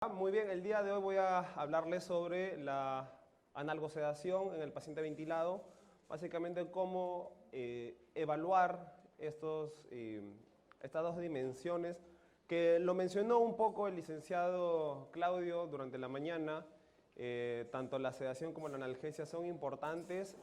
Muy bien, el día de hoy voy a hablarles sobre la analgosedación en el paciente ventilado, básicamente cómo evaluar estas dos dimensiones que lo mencionó un poco el licenciado Claudio durante la mañana. Tanto la sedación como la analgesia son importantes,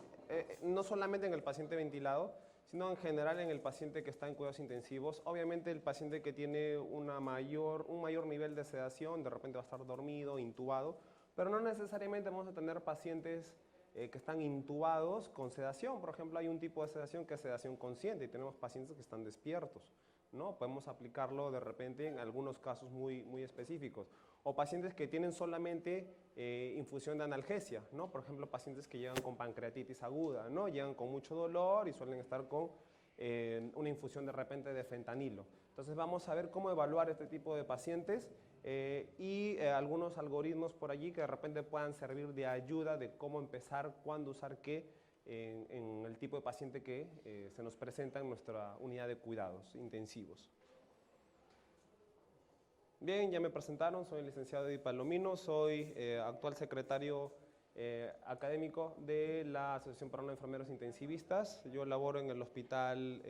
no solamente en el paciente ventilado, sino en general en el paciente que está en cuidados intensivos. Obviamente el paciente que tiene un mayor nivel de sedación, de repente va a estar dormido, intubado, pero no necesariamente vamos a tener pacientes que están intubados con sedación. Por ejemplo, hay un tipo de sedación que es sedación consciente y tenemos pacientes que están despiertos, ¿no? Podemos aplicarlo de repente en algunos casos muy específicos. O pacientes que tienen solamente infusión de analgesia, ¿no? Por ejemplo, pacientes que llegan con pancreatitis aguda, ¿no? Llegan con mucho dolor y suelen estar con una infusión de repente de fentanilo. Entonces vamos a ver cómo evaluar este tipo de pacientes y algunos algoritmos por allí que de repente puedan servir de ayuda de cómo empezar, cuándo usar qué en el tipo de paciente que se nos presenta en nuestra unidad de cuidados intensivos. Bien, ya me presentaron, soy el licenciado Eddie Palomino, soy actual secretario académico de la Asociación Peruana de Enfermeros Intensivistas. Yo laboro en el Hospital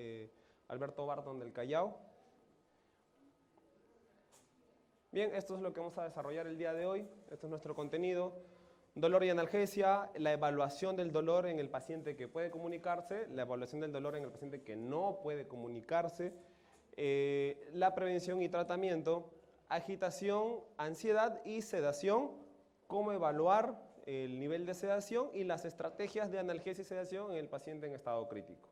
Alberto Barton del Callao. Bien, esto es lo que vamos a desarrollar el día de hoy, este es nuestro contenido. Dolor y analgesia, la evaluación del dolor en el paciente que puede comunicarse, la evaluación del dolor en el paciente que no puede comunicarse, la prevención y tratamiento, agitación, ansiedad y sedación, cómo evaluar el nivel de sedación y las estrategias de analgesia y sedación en el paciente en estado crítico.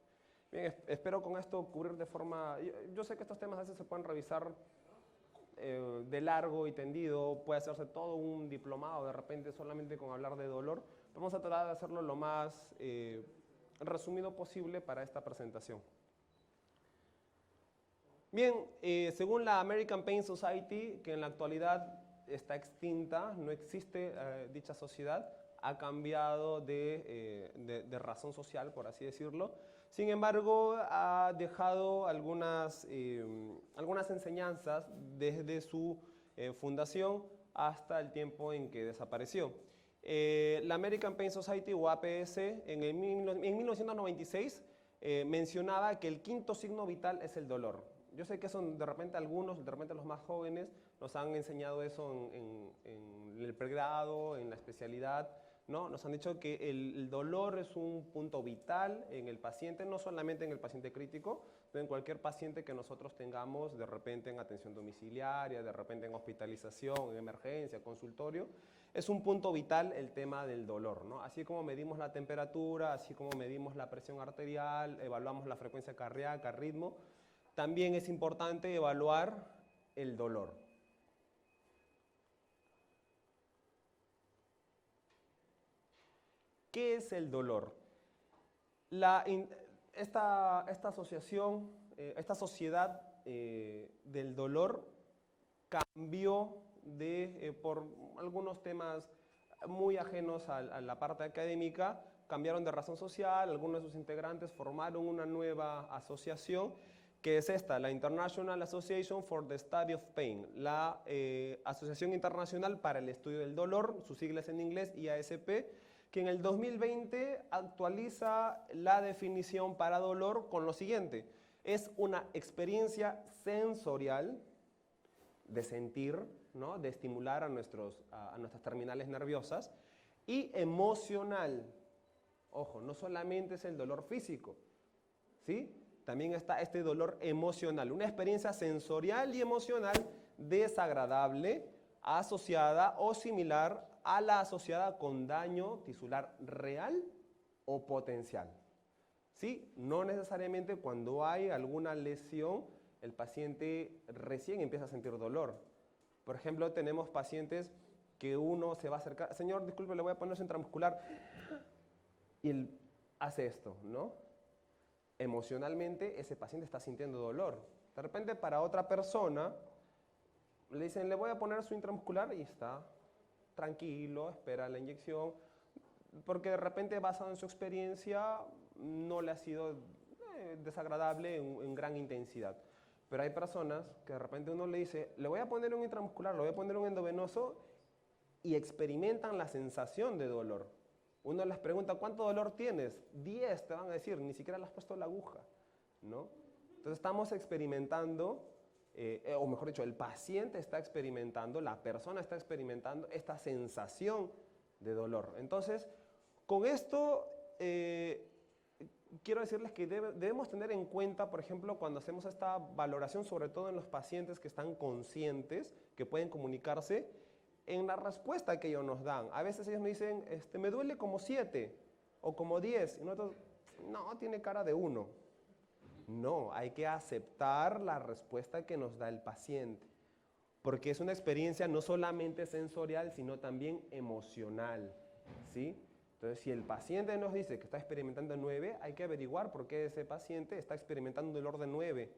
Bien, espero con esto cubrir de forma... Yo sé que estos temas a veces se pueden revisar de largo y tendido, puede hacerse todo un diplomado de repente solamente con hablar de dolor. Vamos a tratar de hacerlo lo más resumido posible para esta presentación. Bien, según la American Pain Society, que en la actualidad está extinta, no existe dicha sociedad, ha cambiado de razón social, por así decirlo. Sin embargo, ha dejado algunas enseñanzas desde su fundación hasta el tiempo en que desapareció. La American Pain Society, o APS, en 1996 mencionaba que el quinto signo vital es el dolor. Yo sé que son de repente algunos, de repente los más jóvenes, nos han enseñado eso en el pregrado, en la especialidad, ¿no? Nos han dicho que el dolor es un punto vital en el paciente, no solamente en el paciente crítico, sino en cualquier paciente que nosotros tengamos de repente en atención domiciliaria, de repente en hospitalización, en emergencia, consultorio. Es un punto vital el tema del dolor, ¿no? Así como medimos la temperatura, así como medimos la presión arterial, evaluamos la frecuencia cardíaca, ritmo, también es importante evaluar el dolor. ¿Qué es el dolor? Esta asociación, esta sociedad del dolor cambió por algunos temas muy ajenos a la parte académica, cambiaron de razón social, algunos de sus integrantes formaron una nueva asociación, que es esta, la International Association for the Study of Pain, la Asociación Internacional para el Estudio del Dolor, sus siglas en inglés, IASP, que en el 2020 actualiza la definición para dolor con lo siguiente: es una experiencia sensorial de sentir, ¿no? De estimular a nuestras terminales nerviosas, y emocional. Ojo, no solamente es el dolor físico, ¿sí? También está este dolor emocional, una experiencia sensorial y emocional desagradable, asociada o similar a la asociada con daño tisular real o potencial. ¿Sí? No necesariamente cuando hay alguna lesión, el paciente recién empieza a sentir dolor. Por ejemplo, tenemos pacientes que uno se va a acercar, señor, disculpe, le voy a poner su intramuscular, y él hace esto, ¿no? Emocionalmente ese paciente está sintiendo dolor. De repente para otra persona le dicen, le voy a poner su intramuscular, y está tranquilo, espera la inyección, porque de repente basado en su experiencia no le ha sido desagradable en gran intensidad. Pero hay personas que de repente uno le dice, le voy a poner un intramuscular, le voy a poner un endovenoso, y experimentan la sensación de dolor. Uno les pregunta, ¿cuánto dolor tienes? 10 te van a decir, ni siquiera le has puesto la aguja, ¿no? Entonces estamos experimentando, o mejor dicho, el paciente está experimentando, la persona está experimentando esta sensación de dolor. Entonces, con esto quiero decirles que debemos tener en cuenta, por ejemplo, cuando hacemos esta valoración, sobre todo en los pacientes que están conscientes, que pueden comunicarse, en la respuesta que ellos nos dan. A veces ellos me dicen, me duele como 7 o como 10, y nosotros, no, tiene cara de 1. No, hay que aceptar la respuesta que nos da el paciente, porque es una experiencia no solamente sensorial, sino también emocional, ¿sí? Entonces, si el paciente nos dice que está experimentando 9, hay que averiguar por qué ese paciente está experimentando un dolor de 9,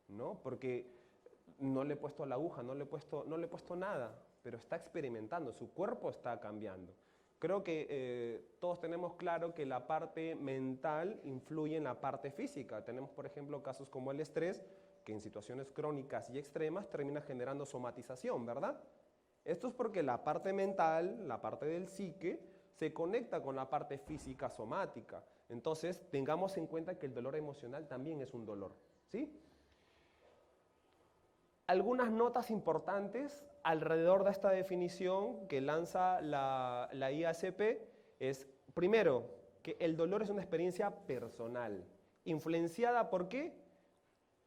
¿no? Porque no le he puesto la aguja, no le he puesto nada, pero está experimentando, su cuerpo está cambiando. Creo que todos tenemos claro que la parte mental influye en la parte física. Tenemos, por ejemplo, casos como el estrés, que en situaciones crónicas y extremas termina generando somatización, ¿verdad? Esto es porque la parte mental, la parte del psique, se conecta con la parte física somática. Entonces, tengamos en cuenta que el dolor emocional también es un dolor, ¿sí? Algunas notas importantes alrededor de esta definición que lanza la IASP es, primero, que el dolor es una experiencia personal, influenciada ¿por qué?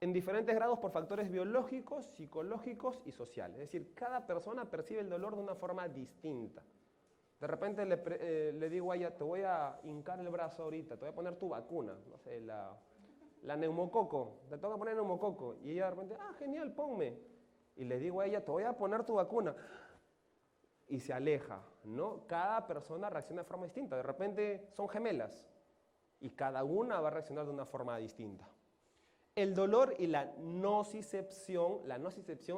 En diferentes grados por factores biológicos, psicológicos y sociales. Es decir, cada persona percibe el dolor de una forma distinta. De repente le digo a ella, te voy a hincar el brazo ahorita, te voy a poner tu vacuna, no sé, la neumococo, te tengo que poner neumococo. Y ella de repente, genial, ponme. Y le digo a ella, te voy a poner tu vacuna. Y se aleja, ¿no? Cada persona reacciona de forma distinta. De repente son gemelas y cada una va a reaccionar de una forma distinta. El dolor y la nocicepción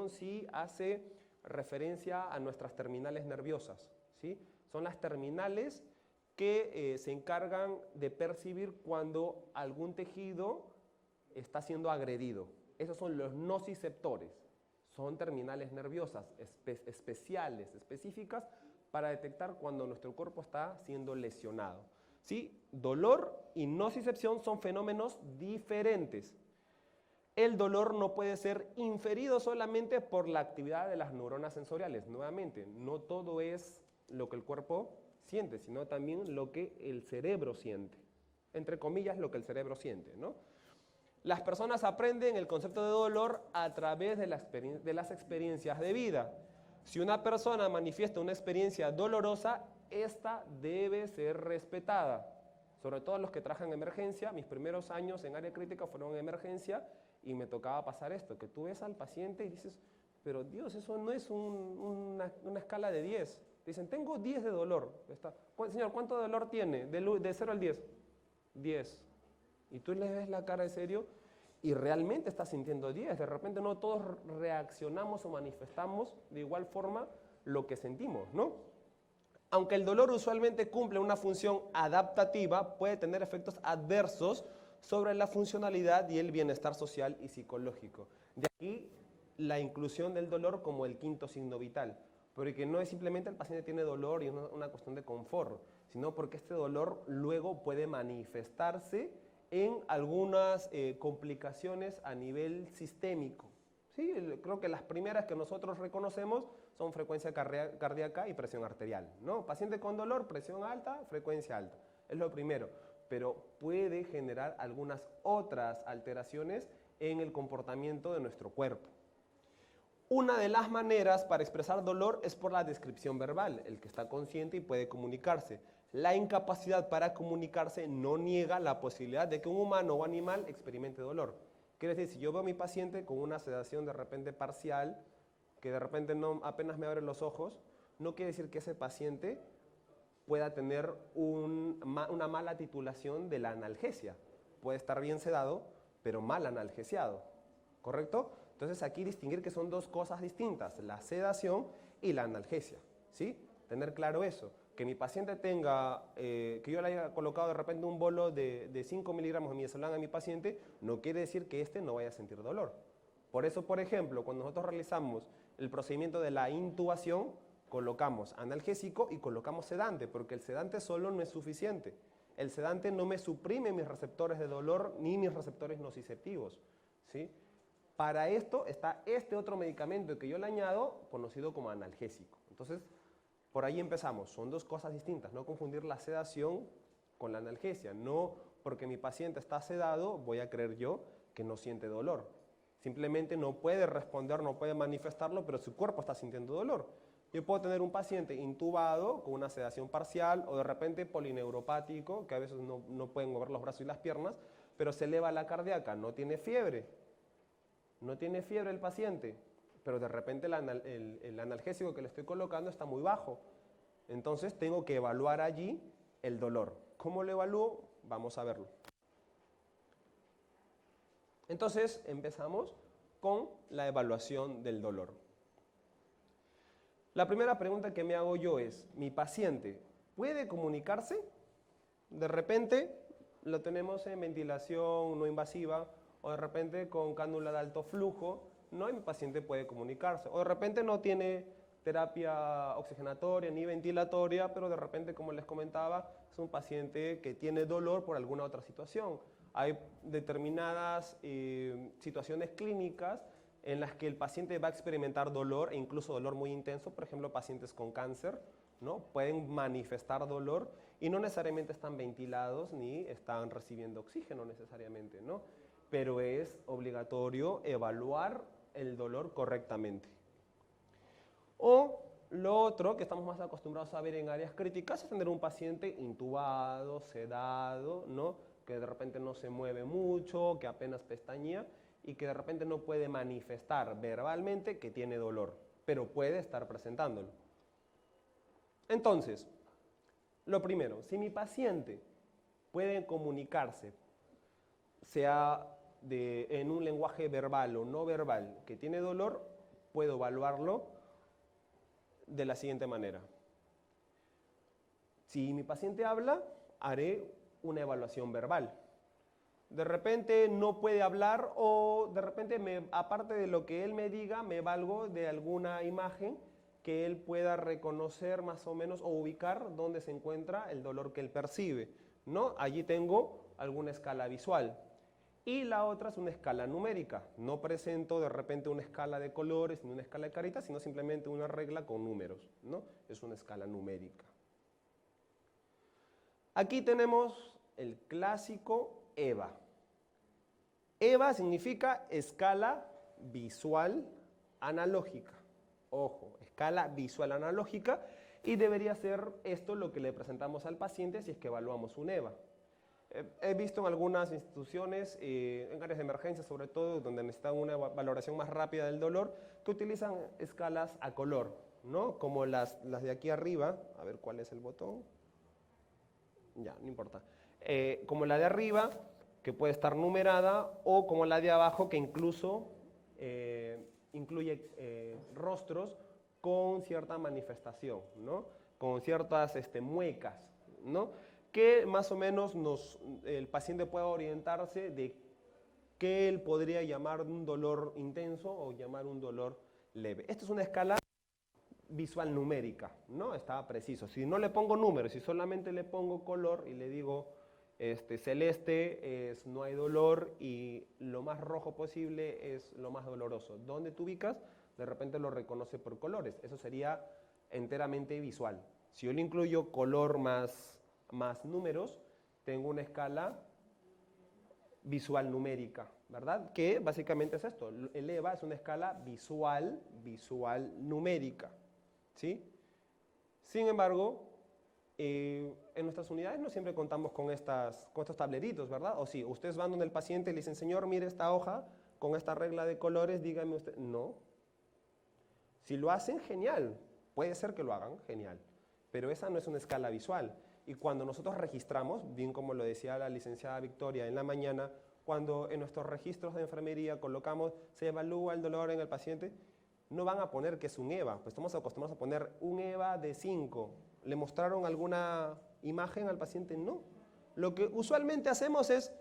sí hace referencia a nuestras terminales nerviosas, ¿sí? Son las terminales que se encargan de percibir cuando algún tejido está siendo agredido. Esos son los nociceptores. Son terminales nerviosas especiales, específicas, para detectar cuando nuestro cuerpo está siendo lesionado, ¿sí? Dolor y nocicepción son fenómenos diferentes. El dolor no puede ser inferido solamente por la actividad de las neuronas sensoriales. Nuevamente, no todo es lo que el cuerpo siente, sino también lo que el cerebro siente. Entre comillas, lo que el cerebro siente, ¿no? Las personas aprenden el concepto de dolor a través de las experiencias de vida. Si una persona manifiesta una experiencia dolorosa, esta debe ser respetada. Sobre todo los que trabajan en emergencia, mis primeros años en área crítica fueron en emergencia y me tocaba pasar esto, que tú ves al paciente y dices, pero Dios, eso no es una escala de 10. Dicen, tengo 10 de dolor. Señor, ¿cuánto dolor tiene? De 0 al 10. 10. Y tú le ves la cara de serio y realmente está sintiendo 10. De repente no todos reaccionamos o manifestamos de igual forma lo que sentimos, ¿no? Aunque el dolor usualmente cumple una función adaptativa, puede tener efectos adversos sobre la funcionalidad y el bienestar social y psicológico. De aquí la inclusión del dolor como el quinto signo vital, porque no es simplemente el paciente tiene dolor y es una cuestión de confort, sino porque este dolor luego puede manifestarse en algunas complicaciones a nivel sistémico. ¿Sí? Creo que las primeras que nosotros reconocemos son frecuencia cardíaca y presión arterial, ¿no? Paciente con dolor, presión alta, frecuencia alta. Es lo primero, pero puede generar algunas otras alteraciones en el comportamiento de nuestro cuerpo. Una de las maneras para expresar dolor es por la descripción verbal, el que está consciente y puede comunicarse. La incapacidad para comunicarse no niega la posibilidad de que un humano o animal experimente dolor. Quiere decir, si yo veo a mi paciente con una sedación de repente parcial, que de repente apenas me abre los ojos, no quiere decir que ese paciente pueda tener una mala titulación de la analgesia. Puede estar bien sedado, pero mal analgesiado, ¿correcto? Entonces aquí distinguir que son dos cosas distintas, la sedación y la analgesia, ¿sí? Tener claro eso. Que mi paciente tenga, que yo le haya colocado de repente un bolo de 5 miligramos de midazolam a mi paciente, no quiere decir que éste no vaya a sentir dolor. Por eso, por ejemplo, cuando nosotros realizamos el procedimiento de la intubación, colocamos analgésico y colocamos sedante, porque el sedante solo no es suficiente. El sedante no me suprime mis receptores de dolor ni mis receptores nociceptivos, ¿sí? Para esto está este otro medicamento que yo le añado, conocido como analgésico. Entonces, por ahí empezamos. Son dos cosas distintas. No confundir la sedación con la analgesia. No porque mi paciente está sedado, voy a creer yo que no siente dolor. Simplemente no puede responder, no puede manifestarlo, pero su cuerpo está sintiendo dolor. Yo puedo tener un paciente intubado con una sedación parcial o de repente polineuropático, que a veces no pueden mover los brazos y las piernas, pero se eleva la cardíaca, no tiene fiebre. No tiene fiebre el paciente, pero de repente el analgésico que le estoy colocando está muy bajo. Entonces tengo que evaluar allí el dolor. ¿Cómo lo evalúo? Vamos a verlo. Entonces empezamos con la evaluación del dolor. La primera pregunta que me hago yo es, ¿mi paciente puede comunicarse? De repente lo tenemos en ventilación no invasiva o de repente con cánula de alto flujo, no, y mi paciente puede comunicarse. O de repente no tiene terapia oxigenatoria ni ventilatoria, pero de repente, como les comentaba, es un paciente que tiene dolor por alguna otra situación. Hay determinadas situaciones clínicas en las que el paciente va a experimentar dolor e incluso dolor muy intenso, por ejemplo, pacientes con cáncer, ¿no? Pueden manifestar dolor y no necesariamente están ventilados ni están recibiendo oxígeno necesariamente, ¿no? Pero es obligatorio evaluar el dolor correctamente. O lo otro que estamos más acostumbrados a ver en áreas críticas es tener un paciente intubado, sedado, ¿no? Que de repente no se mueve mucho, que apenas pestañea y que de repente no puede manifestar verbalmente que tiene dolor, pero puede estar presentándolo. Entonces, lo primero, si mi paciente puede comunicarse, sea en un lenguaje verbal o no verbal, que tiene dolor, puedo evaluarlo de la siguiente manera. Si mi paciente habla, haré una evaluación verbal. De repente no puede hablar o de repente, aparte de lo que él me diga, me valgo de alguna imagen que él pueda reconocer más o menos o ubicar dónde se encuentra el dolor que él percibe, ¿no? Allí tengo alguna escala visual. Y la otra es una escala numérica. No presento de repente una escala de colores ni una escala de caritas, sino simplemente una regla con números, ¿no? Es una escala numérica. Aquí tenemos el clásico EVA. EVA significa escala visual analógica. Ojo, escala visual analógica, y debería ser esto lo que le presentamos al paciente si es que evaluamos un EVA. He visto en algunas instituciones, en áreas de emergencia sobre todo, donde necesitan una valoración más rápida del dolor, que utilizan escalas a color, ¿no? Como las de aquí arriba. A ver cuál es el botón. Ya, no importa. Como la de arriba, que puede estar numerada, o como la de abajo, que incluso incluye rostros con cierta manifestación, ¿no? Con ciertas muecas, ¿no? Que más o menos el paciente pueda orientarse de qué él podría llamar un dolor intenso o llamar un dolor leve. Esta es una escala visual numérica, ¿no? Está preciso. Si no le pongo números, si solamente le pongo color y le digo celeste no hay dolor y lo más rojo posible es lo más doloroso. ¿Dónde tú ubicas? De repente lo reconoce por colores. Eso sería enteramente visual. Si yo le incluyo color más números, tengo una escala visual numérica, ¿verdad? Que básicamente es esto. El EVA es una escala visual numérica, ¿sí? Sin embargo, en nuestras unidades no siempre contamos con estos tableritos, ¿verdad? O sí, ustedes van donde el paciente y le dicen, señor, mire esta hoja con esta regla de colores, dígame usted. No. Si lo hacen, genial. Puede ser que lo hagan, genial. Pero esa no es una escala visual. Y cuando nosotros registramos, bien como lo decía la licenciada Victoria en la mañana, cuando en nuestros registros de enfermería colocamos, se evalúa el dolor en el paciente, no van a poner que es un EVA, pues estamos acostumbrados a poner un EVA de 5. ¿Le mostraron alguna imagen al paciente? No. Lo que usualmente hacemos es,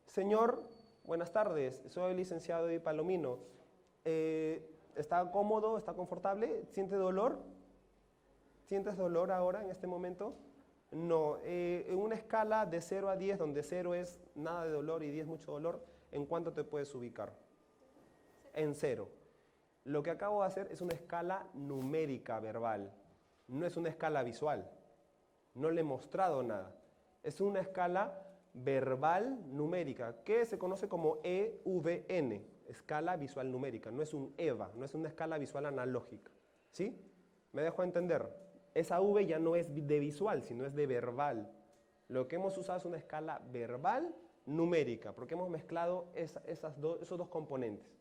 señor, buenas tardes, soy el licenciado Di Palomino. ¿Está cómodo? ¿Está confortable? ¿Siente dolor? ¿Sientes dolor ahora, en este momento? No. En una escala de 0 a 10, donde 0 es nada de dolor y 10 mucho dolor, ¿en cuánto te puedes ubicar? En 0. Lo que acabo de hacer es una escala numérica verbal, no es una escala visual. No le he mostrado nada. Es una escala verbal numérica, que se conoce como EVN, escala visual numérica. No es un EVA, no es una escala visual analógica. ¿Sí? ¿Me dejo entender? Esa V ya no es de visual, sino es de verbal. Lo que hemos usado es una escala verbal numérica, porque hemos mezclado esos dos componentes.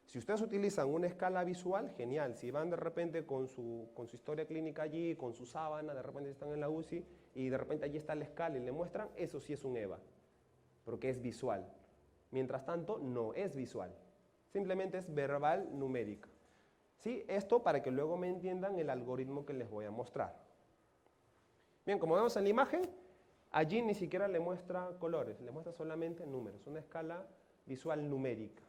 Si ustedes utilizan una escala visual, genial. Si van de repente con su historia clínica allí, con su sábana, de repente están en la UCI y de repente allí está la escala y le muestran, eso sí es un EVA, porque es visual. Mientras tanto, no es visual. Simplemente es verbal numérica. ¿Sí? Esto para que luego me entiendan el algoritmo que les voy a mostrar. Bien, como vemos en la imagen, allí ni siquiera le muestra colores, le muestra solamente números, una escala visual numérica.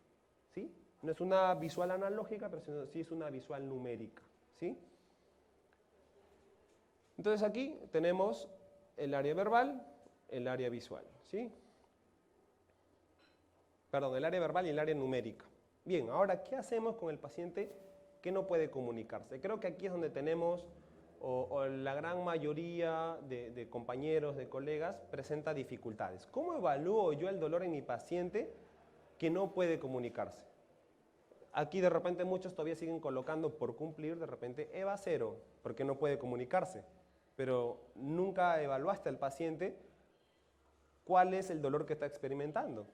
¿Sí? No es una visual analógica, pero sí es una visual numérica. ¿Sí? Entonces aquí tenemos el área verbal, el área visual. ¿Sí? Perdón, el área verbal y el área numérica. Bien, ahora, ¿qué hacemos con el paciente que no puede comunicarse? Creo que aquí es donde tenemos, o la gran mayoría de compañeros, de colegas, presenta dificultades. ¿Cómo evalúo yo el dolor en mi paciente que no puede comunicarse? Aquí de repente muchos todavía siguen colocando por cumplir, de repente EVA 0, porque no puede comunicarse. Pero nunca evaluaste al paciente cuál es el dolor que está experimentando.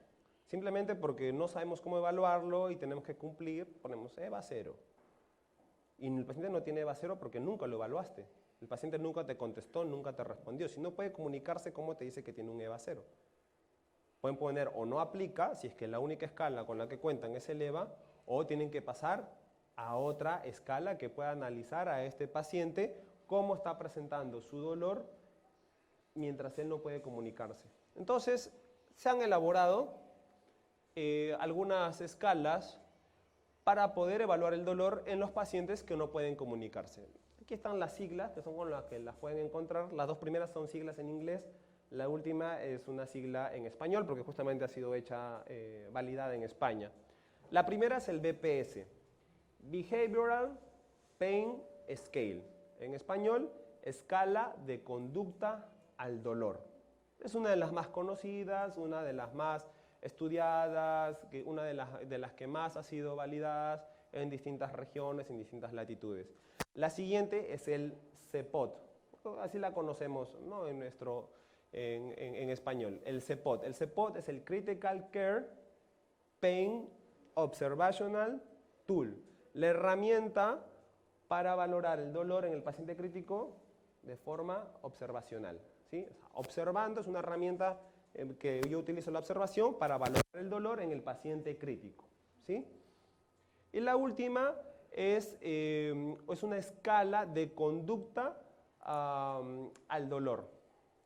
Simplemente porque no sabemos cómo evaluarlo y tenemos que cumplir, ponemos EVA 0. Y el paciente no tiene EVA 0 porque nunca lo evaluaste. El paciente nunca te contestó, nunca te respondió. Si no puede comunicarse, ¿cómo te dice que tiene un EVA 0? Pueden poner o no aplica, si es que la única escala con la que cuentan es el EVA, o tienen que pasar a otra escala que pueda analizar a este paciente cómo está presentando su dolor mientras él no puede comunicarse. Entonces, se han elaborado algunas escalas para poder evaluar el dolor en los pacientes que no pueden comunicarse. Aquí están las siglas, que son con las que las pueden encontrar. Las dos primeras son siglas en inglés, la última es una sigla en español, porque justamente ha sido hecha, validada en España. La primera es el BPS, Behavioral Pain Scale. En español, escala de conducta al dolor. Es una de las más conocidas, una de las más estudiadas, una de las que más ha sido validadas en distintas regiones, en distintas latitudes. La siguiente es el CPOT, así la conocemos, ¿no? en español, el CPOT. El CPOT es el Critical Care Pain Observational Tool, la herramienta para valorar el dolor en el paciente crítico de forma observacional. ¿Sí? Observando es una herramienta que yo utilizo la observación para valorar el dolor en el paciente crítico. ¿Sí? Y la última es una escala de conducta al dolor.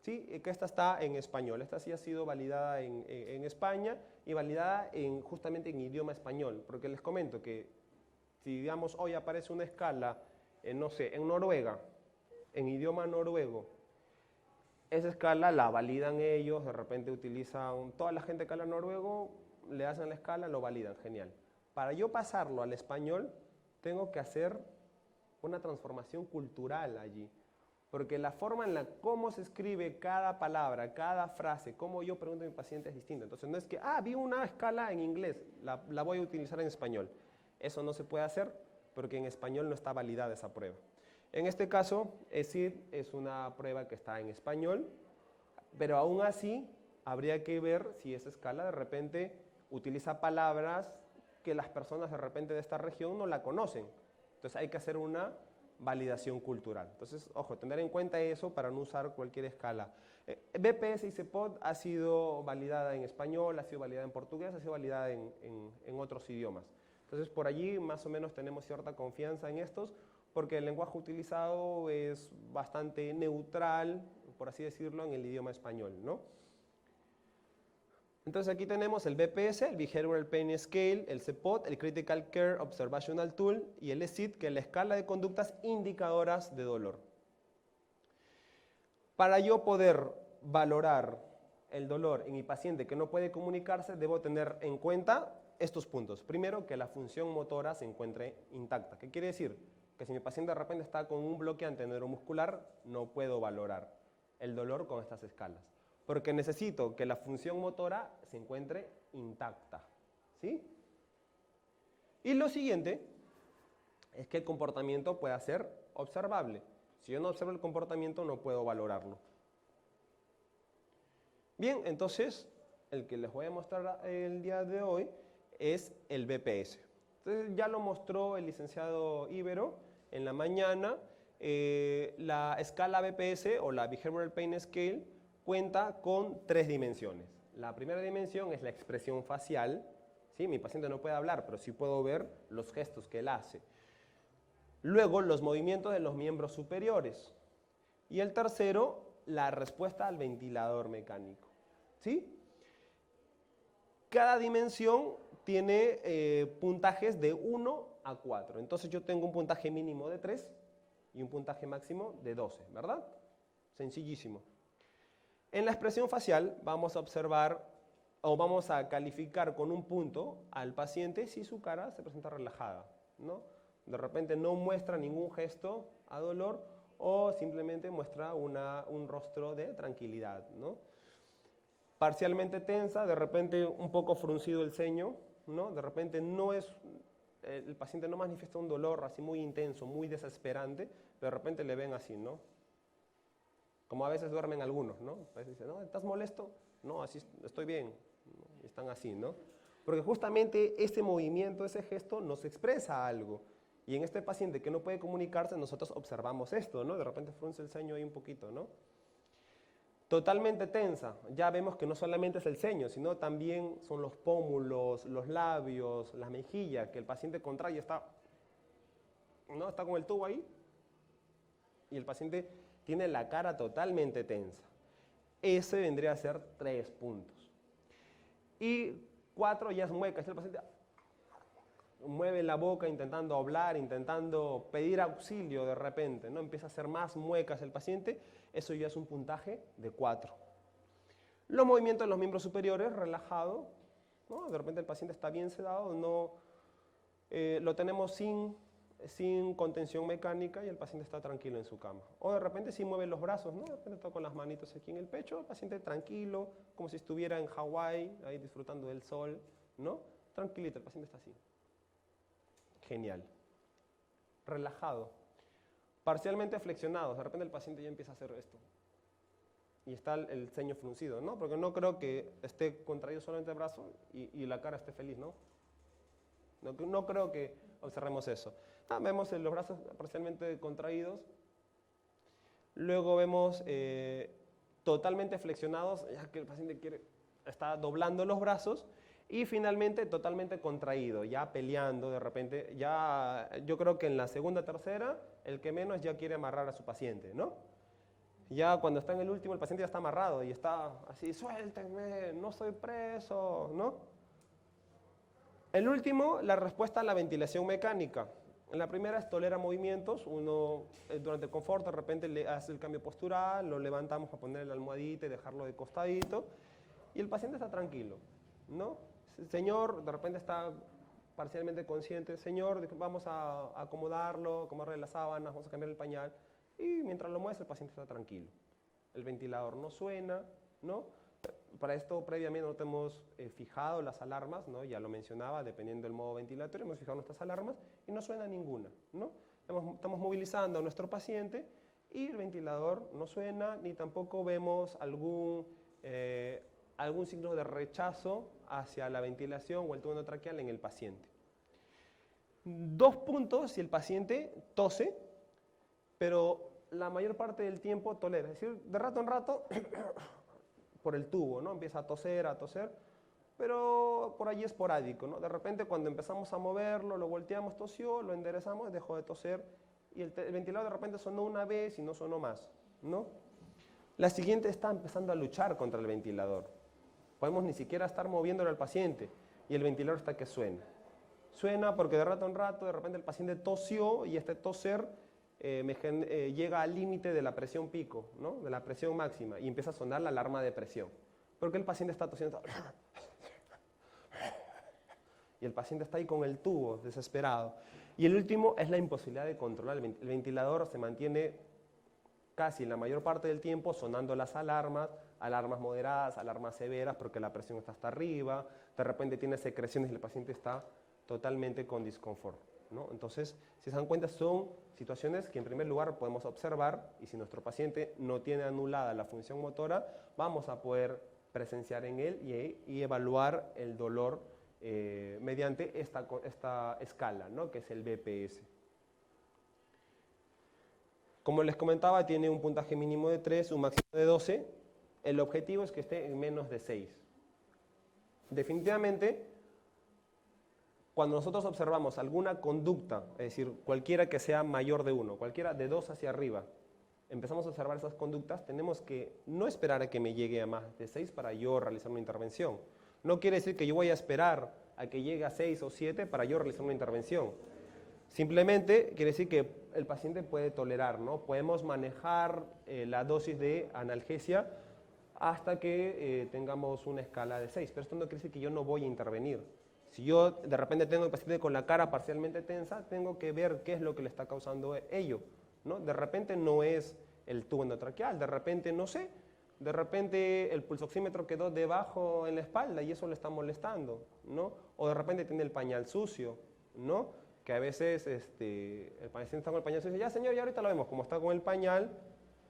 ¿Sí? Que esta está en español. Esta sí ha sido validada en España y validada justamente en idioma español. Porque les comento que si digamos hoy aparece una escala, no sé, en Noruega, en idioma noruego, esa escala la validan ellos, de repente utilizan, toda la gente que habla noruego, le hacen la escala, lo validan, genial. Para yo pasarlo al español, tengo que hacer una transformación cultural allí. Porque la forma en la cómo se escribe cada palabra, cada frase, cómo yo pregunto a mi paciente es distinta. Entonces no es que, vi una escala en inglés, la voy a utilizar en español. Eso no se puede hacer porque en español no está validada esa prueba. En este caso, ESID es una prueba que está en español, pero aún así habría que ver si esa escala de repente utiliza palabras que las personas de repente de esta región no la conocen. Entonces hay que hacer una validación cultural. Entonces, ojo, tener en cuenta eso para no usar cualquier escala. BPS y CPOT ha sido validada en español, ha sido validada en portugués, ha sido validada en otros idiomas. Entonces, por allí más o menos tenemos cierta confianza en estos, porque el lenguaje utilizado es bastante neutral, por así decirlo, en el idioma español, ¿no? Entonces aquí tenemos el BPS, el Behavioral Pain Scale, el CPOT, el Critical Care Observational Tool y el ESID, que es la escala de conductas indicadoras de dolor. Para yo poder valorar el dolor en mi paciente que no puede comunicarse, debo tener en cuenta estos puntos. Primero, que la función motora se encuentre intacta. ¿Qué quiere decir? Que si mi paciente de repente está con un bloqueante neuromuscular, no puedo valorar el dolor con estas escalas. Porque necesito que la función motora se encuentre intacta. ¿Sí? Y lo siguiente es que el comportamiento pueda ser observable. Si yo no observo el comportamiento, no puedo valorarlo. Bien, entonces, el que les voy a mostrar el día de hoy es el BPS. Entonces, ya lo mostró el licenciado Ibero en la mañana. La escala BPS o la Behavioral Pain Scale cuenta con 3 dimensiones. La primera dimensión es la expresión facial. ¿Sí? Mi paciente no puede hablar, pero sí puedo ver los gestos que él hace. Luego, los movimientos de los miembros superiores. Y el tercero, la respuesta al ventilador mecánico. ¿Sí? Cada dimensión tiene puntajes de 1 a 4. Entonces yo tengo un puntaje mínimo de 3 y un puntaje máximo de 12, ¿verdad? Sencillísimo. En la expresión facial vamos a observar o vamos a calificar con un punto al paciente si su cara se presenta relajada, ¿no? De repente no muestra ningún gesto a dolor o simplemente muestra un rostro de tranquilidad, ¿no? Parcialmente tensa, de repente un poco fruncido el ceño, ¿no? De repente el paciente no manifiesta un dolor así muy intenso, muy desesperante, pero de repente le ven así, ¿no? Como a veces duermen algunos, ¿no? A veces dicen, no, ¿estás molesto? No, así estoy bien. Y están así, ¿no? Porque justamente ese movimiento, ese gesto nos expresa algo. Y en este paciente que no puede comunicarse, nosotros observamos esto, ¿no? De repente frunce el ceño ahí un poquito, ¿no? Totalmente tensa. Ya vemos que no solamente es el ceño, sino también son los pómulos, los labios, las mejillas, que el paciente contrae y está con el tubo ahí. Y el paciente tiene la cara totalmente tensa. Ese vendría a ser 3 puntos. Y 4 ya es muecas. El paciente mueve la boca intentando hablar, intentando pedir auxilio de repente, ¿no? Empieza a hacer más muecas el paciente. Eso ya es un puntaje de 4. Los movimientos de los miembros superiores, relajado, ¿no? De repente el paciente está bien sedado, lo tenemos sin contención mecánica y el paciente está tranquilo en su cama. O de repente sí mueve los brazos, ¿no? De repente está con las manitos aquí en el pecho, el paciente tranquilo, como si estuviera en Hawái, ahí disfrutando del sol, ¿no? Tranquilito, el paciente está así. Genial. Relajado. Parcialmente flexionados, de repente el paciente ya empieza a hacer esto. Y está el ceño fruncido, ¿no? Porque no creo que esté contraído solamente el brazo y la cara esté feliz, ¿no? No creo que observemos eso. Vemos los brazos parcialmente contraídos. Luego vemos totalmente flexionados, ya que el paciente está doblando los brazos. Y finalmente totalmente contraído, ya peleando de repente. Yo creo que en la segunda, tercera, el que menos ya quiere amarrar a su paciente, ¿no? Ya cuando está en el último, el paciente ya está amarrado y está así, suéltenme, no soy preso, ¿no? El último, la respuesta a la ventilación mecánica. La primera es tolera movimientos. Uno durante el confort de repente le hace el cambio postural, lo levantamos para poner la almohadita y dejarlo de costadito. Y el paciente está tranquilo, ¿no? El señor de repente está parcialmente consciente. Señor, vamos a acomodarle las sábanas, vamos a cambiar el pañal. Y mientras lo mueve, el paciente está tranquilo. El ventilador no suena, ¿no? Para esto previamente no hemos fijado las alarmas, ¿no? Ya lo mencionaba, dependiendo del modo ventilatorio, hemos fijado nuestras alarmas y no suena ninguna, ¿no? Estamos movilizando a nuestro paciente y el ventilador no suena, ni tampoco vemos algún signo de rechazo hacia la ventilación o el tubo endotraqueal en el paciente. 2 puntos si el paciente tose, pero la mayor parte del tiempo tolera. Es decir, de rato en rato, por el tubo, ¿no? Empieza a toser, pero por allí esporádico, ¿no? De repente cuando empezamos a moverlo, lo volteamos, tosió, lo enderezamos, dejó de toser, y el ventilador de repente sonó una vez y no sonó más, ¿no? La siguiente está empezando a luchar contra el ventilador. Podemos ni siquiera estar moviéndolo al paciente y el ventilador está que suena. Suena porque de rato en rato, de repente el paciente tosió y este toser llega al límite de la presión pico, ¿no? De la presión máxima, y empieza a sonar la alarma de presión. Porque el paciente está tosiendo. Y el paciente está ahí con el tubo, desesperado. Y el último es la imposibilidad de controlar. El ventilador se mantiene casi la mayor parte del tiempo sonando las alarmas, alarmas moderadas, alarmas severas, porque la presión está hasta arriba, de repente tiene secreciones y el paciente está totalmente con disconfort, ¿no? Entonces, si se dan cuenta, son situaciones que en primer lugar podemos observar, y si nuestro paciente no tiene anulada la función motora, vamos a poder presenciar en él y evaluar el dolor mediante esta escala, ¿no? Que es el BPS. Como les comentaba, tiene un puntaje mínimo de 3, un máximo de 12. El objetivo es que esté en menos de 6. Definitivamente, cuando nosotros observamos alguna conducta, es decir, cualquiera que sea mayor de 1, cualquiera de 2 hacia arriba, empezamos a observar esas conductas, tenemos que no esperar a que me llegue a más de 6 para yo realizar una intervención. No quiere decir que yo voy a esperar a que llegue a 6 o 7 para yo realizar una intervención. Simplemente quiere decir que el paciente puede tolerar, ¿no? Podemos manejar la dosis de analgesia hasta que tengamos una escala de 6, pero esto no quiere decir que yo no voy a intervenir. Si yo de repente tengo al paciente con la cara parcialmente tensa, tengo que ver qué es lo que le está causando ello, ¿no? De repente no es el tubo endotraqueal, de repente no sé, de repente el pulsoxímetro quedó debajo en la espalda y eso le está molestando, ¿no? O de repente tiene el pañal sucio, ¿no? Que a veces el paciente está con el pañal sucio y dice, ya señor, ya ahorita lo vemos, como está con el pañal,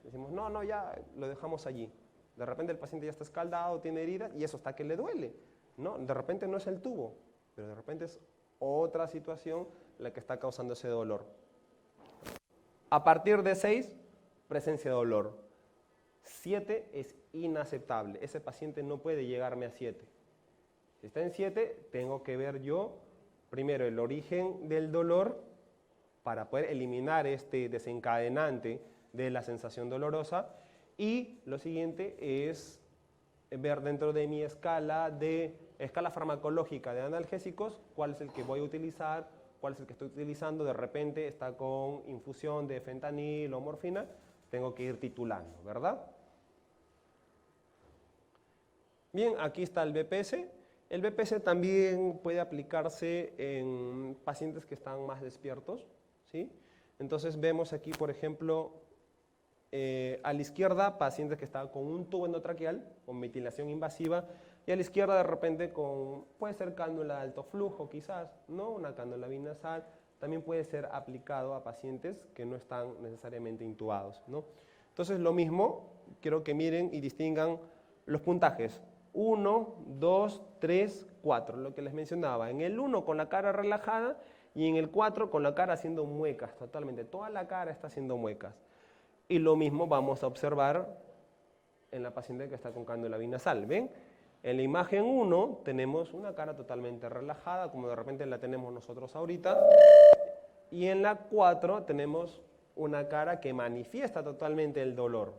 decimos, no, ya lo dejamos allí. De repente el paciente ya está escaldado, tiene heridas y eso está que le duele, ¿no? De repente no es el tubo, pero de repente es otra situación la que está causando ese dolor. A partir de 6, presencia de dolor. 7 es inaceptable, ese paciente no puede llegarme a 7. Si está en 7, tengo que ver yo primero el origen del dolor para poder eliminar este desencadenante de la sensación dolorosa, y lo siguiente es ver dentro de mi escala farmacológica de analgésicos cuál es el que voy a utilizar, cuál es el que estoy utilizando. De repente está con infusión de fentanil o morfina, tengo que ir titulando, ¿verdad? Bien, aquí está el BPS. El BPS también puede aplicarse en pacientes que están más despiertos, ¿sí? Entonces vemos aquí, por ejemplo, a la izquierda pacientes que están con un tubo endotraqueal, con ventilación invasiva, y a la izquierda de repente puede ser cánula de alto flujo quizás, ¿no? Una cánula binasal, también puede ser aplicado a pacientes que no están necesariamente intubados, ¿no? Entonces lo mismo, quiero que miren y distingan los puntajes. 1, 2, 3, 4, lo que les mencionaba. En el 1 con la cara relajada y en el 4 con la cara haciendo muecas, totalmente. Toda la cara está haciendo muecas. Y lo mismo vamos a observar en la paciente que está con cánula binasal. ¿Ven? En la imagen 1 tenemos una cara totalmente relajada, como de repente la tenemos nosotros ahorita. Y en la 4 tenemos una cara que manifiesta totalmente el dolor,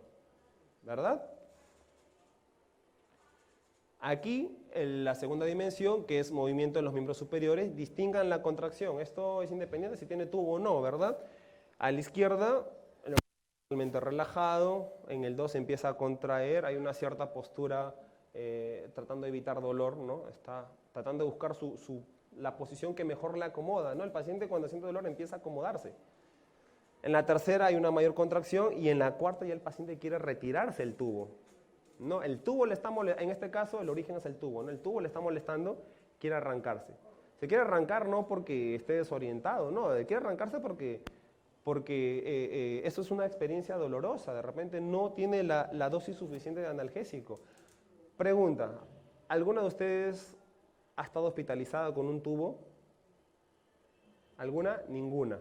¿verdad? Aquí, en la segunda dimensión, que es movimiento en los miembros superiores, distingan la contracción. Esto es independiente si tiene tubo o no, ¿verdad? A la izquierda, totalmente relajado, en el 2 empieza a contraer, hay una cierta postura tratando de evitar dolor, ¿no? Está tratando de buscar la posición que mejor le acomoda, ¿no? El paciente cuando siente dolor empieza a acomodarse. En la tercera hay una mayor contracción y en la cuarta ya el paciente quiere retirarse el tubo. No, el tubo le está molestando, en este caso el origen es el tubo, ¿no? El tubo le está molestando, quiere arrancarse. Se quiere arrancar no porque esté desorientado, no, quiere arrancarse porque eso es una experiencia dolorosa, de repente no tiene la dosis suficiente de analgésico. Pregunta, ¿alguna de ustedes ha estado hospitalizada con un tubo? ¿Alguna? Ninguna.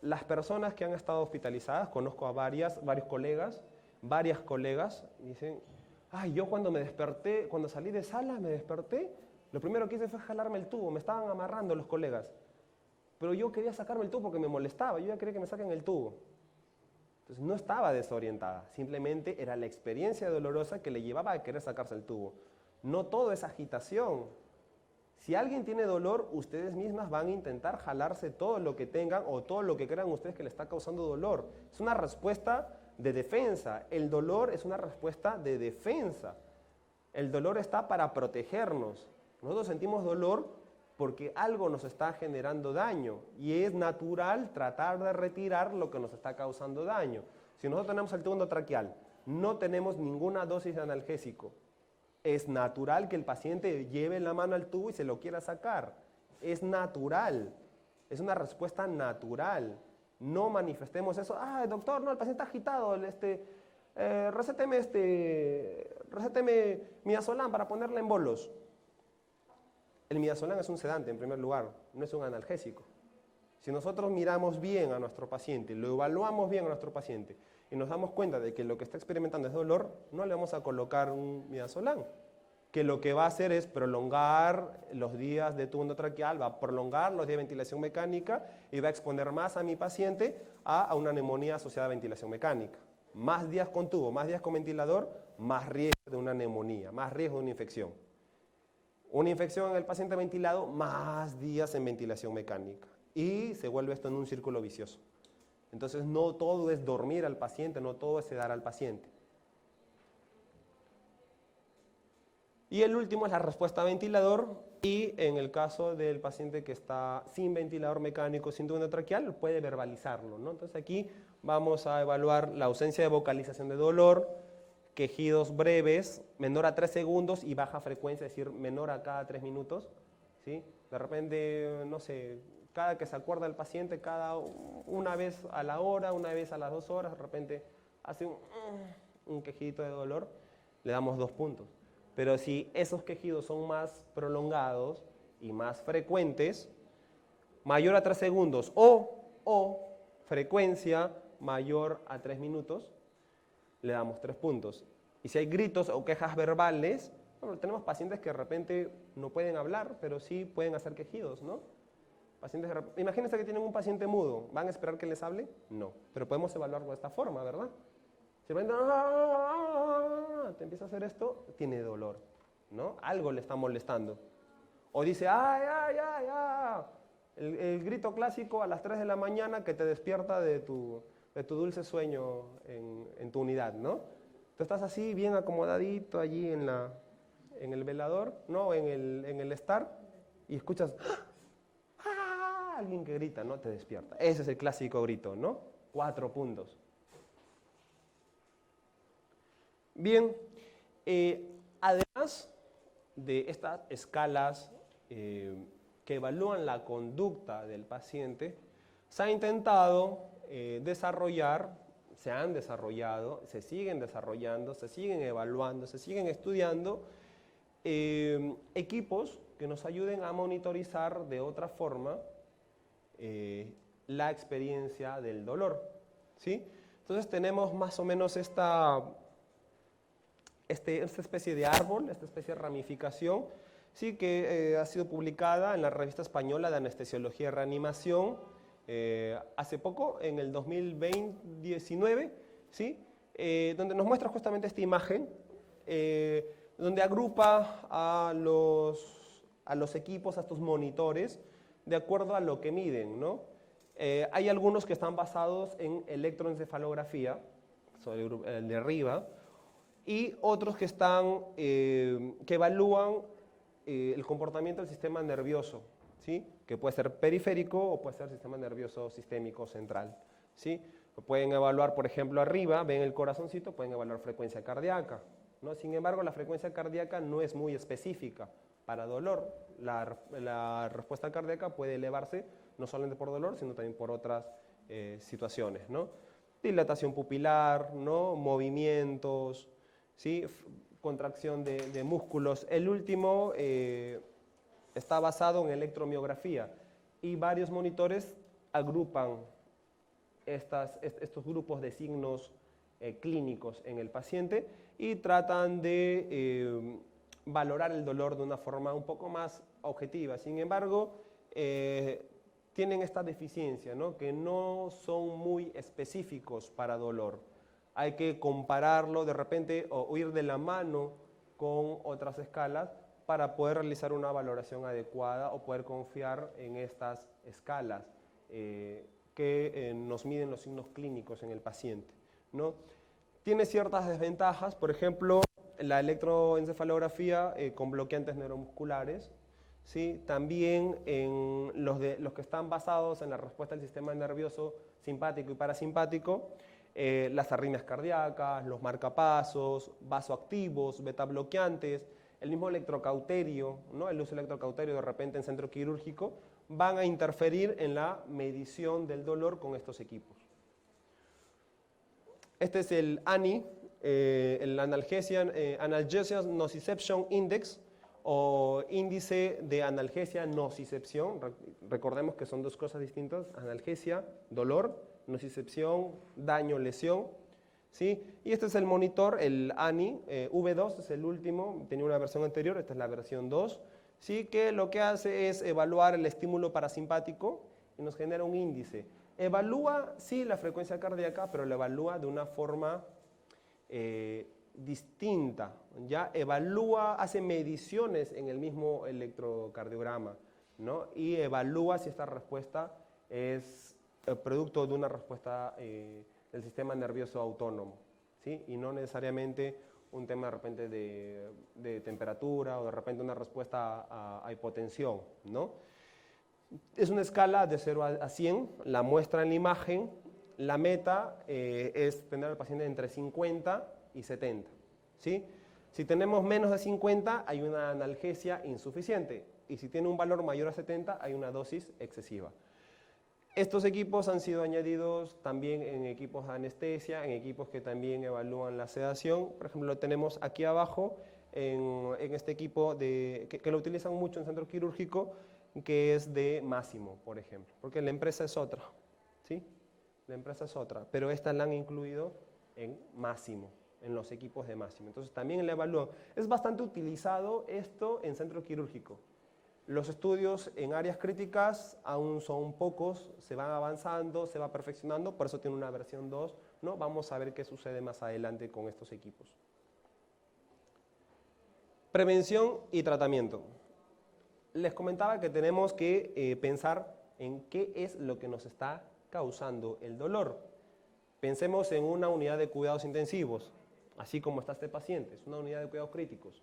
Las personas que han estado hospitalizadas, conozco a varios colegas, varias colegas, dicen, ay, yo cuando me desperté, cuando salí de sala, me desperté, lo primero que hice fue jalarme el tubo, me estaban amarrando los colegas. Pero yo quería sacarme el tubo porque me molestaba, yo ya quería que me saquen el tubo. Entonces no estaba desorientada, simplemente era la experiencia dolorosa que le llevaba a querer sacarse el tubo. No todo es agitación. Si alguien tiene dolor, ustedes mismas van a intentar jalarse todo lo que tengan o todo lo que crean ustedes que le está causando dolor. Es una respuesta de defensa. El dolor es una respuesta de defensa. El dolor está para protegernos. Nosotros sentimos dolor porque algo nos está generando daño y es natural tratar de retirar lo que nos está causando daño. Si nosotros tenemos el tubo traqueal, no tenemos ninguna dosis de analgésico, es natural que el paciente lleve la mano al tubo y se lo quiera sacar. Es natural, es una respuesta natural. No manifestemos eso, doctor, no, el paciente está agitado, recéteme midazolam para ponerle en bolos. El midazolam es un sedante en primer lugar, no es un analgésico. Si nosotros miramos bien a nuestro paciente, lo evaluamos bien a nuestro paciente y nos damos cuenta de que lo que está experimentando es dolor, no le vamos a colocar un midazolam, que lo que va a hacer es prolongar los días de tubo endotraqueal, va a prolongar los días de ventilación mecánica y va a exponer más a mi paciente a una neumonía asociada a ventilación mecánica. Más días con tubo, más días con ventilador, más riesgo de una neumonía, más riesgo de una infección. Una infección en el paciente ventilado, más días en ventilación mecánica. Y se vuelve esto en un círculo vicioso. Entonces no todo es dormir al paciente, no todo es sedar al paciente. Y el último es la respuesta a ventilador, y en el caso del paciente que está sin ventilador mecánico, sin tubo endotraqueal, puede verbalizarlo, ¿no? Entonces aquí vamos a evaluar la ausencia de vocalización de dolor, quejidos breves, menor a 3 segundos y baja frecuencia, es decir, menor a cada 3 minutos, ¿sí? De repente, no sé, cada que se acuerda el paciente, una vez a la hora, una vez a las 2 horas, de repente hace un quejito de dolor, le damos 2 puntos. Pero si esos quejidos son más prolongados y más frecuentes, mayor a 3 segundos o frecuencia mayor a 3 minutos, le damos 3 puntos. Y si hay gritos o quejas verbales, bueno, tenemos pacientes que de repente no pueden hablar, pero sí pueden hacer quejidos, ¿no? Imagínense que tienen un paciente mudo, ¿van a esperar que les hable? No, pero podemos evaluarlo de esta forma, ¿verdad? Si el paciente te empieza a hacer esto, tiene dolor, ¿no? Algo le está molestando. O dice, el grito clásico a las 3 de la mañana que te despierta de tu dulce sueño en tu unidad, ¿no? Tú estás así, bien acomodadito allí en el velador, ¿no? En el STAR, y escuchas alguien que grita, ¿no? Te despierta. Ese es el clásico grito, ¿no? 4 puntos. Bien, además de estas escalas que evalúan la conducta del paciente, se ha intentado desarrollar, se han desarrollado, se siguen desarrollando, se siguen evaluando, se siguen estudiando equipos que nos ayuden a monitorizar de otra forma la experiencia del dolor, ¿sí? Entonces tenemos más o menos esta especie de árbol, esta especie de ramificación, sí, que ha sido publicada en la Revista Española de Anestesiología y Reanimación hace poco, en el 2019, ¿sí? Donde nos muestra justamente esta imagen, donde agrupa a los equipos, a estos monitores, de acuerdo a lo que miden, ¿no? Hay algunos que están basados en electroencefalografía, sobre el de arriba, y otros que evalúan el comportamiento del sistema nervioso, ¿sí? Que puede ser periférico o puede ser sistema nervioso sistémico central, ¿sí? Pueden evaluar, por ejemplo, arriba, ven el corazoncito, pueden evaluar frecuencia cardíaca, ¿no? Sin embargo, la frecuencia cardíaca no es muy específica para dolor. La respuesta cardíaca puede elevarse no solamente por dolor, sino también por otras situaciones, ¿no? Dilatación pupilar, ¿no? Movimientos, ¿sí? Contracción de músculos. El último está basado en electromiografía y varios monitores agrupan estos grupos de signos clínicos en el paciente y tratan de valorar el dolor de una forma un poco más objetiva. Sin embargo, tienen esta deficiencia, ¿no? Que no son muy específicos para dolor. Hay que compararlo de repente o ir de la mano con otras escalas para poder realizar una valoración adecuada o poder confiar en estas escalas que nos miden los signos clínicos en el paciente, ¿no? Tiene ciertas desventajas, por ejemplo, la electroencefalografía con bloqueantes neuromusculares, ¿sí? También en los que están basados en la respuesta del sistema nervioso simpático y parasimpático, las arritmias cardíacas, los marcapasos, vasoactivos, beta bloqueantes, el mismo electrocauterio, ¿no? El uso electrocauterio de repente en centro quirúrgico, van a interferir en la medición del dolor con estos equipos. Este es el ANI, el Analgesia Nociception Index, o índice de analgesia nocicepción. Recordemos que son dos cosas distintas: analgesia, dolor; nocicepción, daño, lesión, ¿sí? Y este es el monitor, el ANI V2, es el último, tenía una versión anterior, esta es la versión 2, ¿sí? Que lo que hace es evaluar el estímulo parasimpático y nos genera un índice. Evalúa, sí, la frecuencia cardíaca, pero lo evalúa de una forma distinta, ¿ya? Evalúa, hace mediciones en el mismo electrocardiograma, ¿no? Y evalúa si esta respuesta es producto de una respuesta del sistema nervioso autónomo, ¿sí? Y no necesariamente un tema de repente de temperatura o de repente una respuesta a hipotensión, ¿no? Es una escala de 0 a 100, la muestra en la imagen. La meta es tener al paciente entre 50 y 70, ¿sí? Si tenemos menos de 50, hay una analgesia insuficiente, y si tiene un valor mayor a 70, hay una dosis excesiva. Estos equipos han sido añadidos también en equipos de anestesia, en equipos que también evalúan la sedación. Por ejemplo, lo tenemos aquí abajo en este equipo que lo utilizan mucho en centro quirúrgico, que es de Masimo, por ejemplo, porque la empresa es otra, ¿sí? La empresa es otra, pero esta la han incluido en Masimo, en los equipos de Masimo. Entonces también la evalúan. Es bastante utilizado esto en centro quirúrgico. Los estudios en áreas críticas aún son pocos, se van avanzando, se va perfeccionando, por eso tiene una versión 2, ¿no? Vamos a ver qué sucede más adelante con estos equipos. Prevención y tratamiento. Les comentaba que tenemos que pensar en qué es lo que nos está causando el dolor. Pensemos en una unidad de cuidados intensivos, así como está este paciente, es una unidad de cuidados críticos.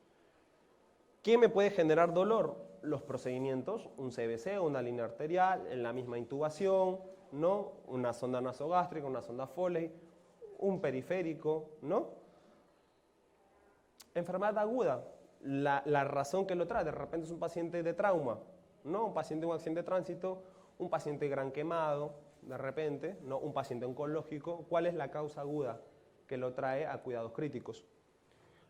¿Qué me puede generar dolor? Los procedimientos, un CBC, una línea arterial, en la misma intubación, ¿no? Una sonda nasogástrica, una sonda Foley, un periférico, ¿no? Enfermedad aguda, la razón que lo trae, de repente es un paciente de trauma, ¿no? Un paciente de un accidente de tránsito, un paciente gran quemado, de repente, ¿no? Un paciente oncológico. ¿Cuál es la causa aguda que lo trae a cuidados críticos?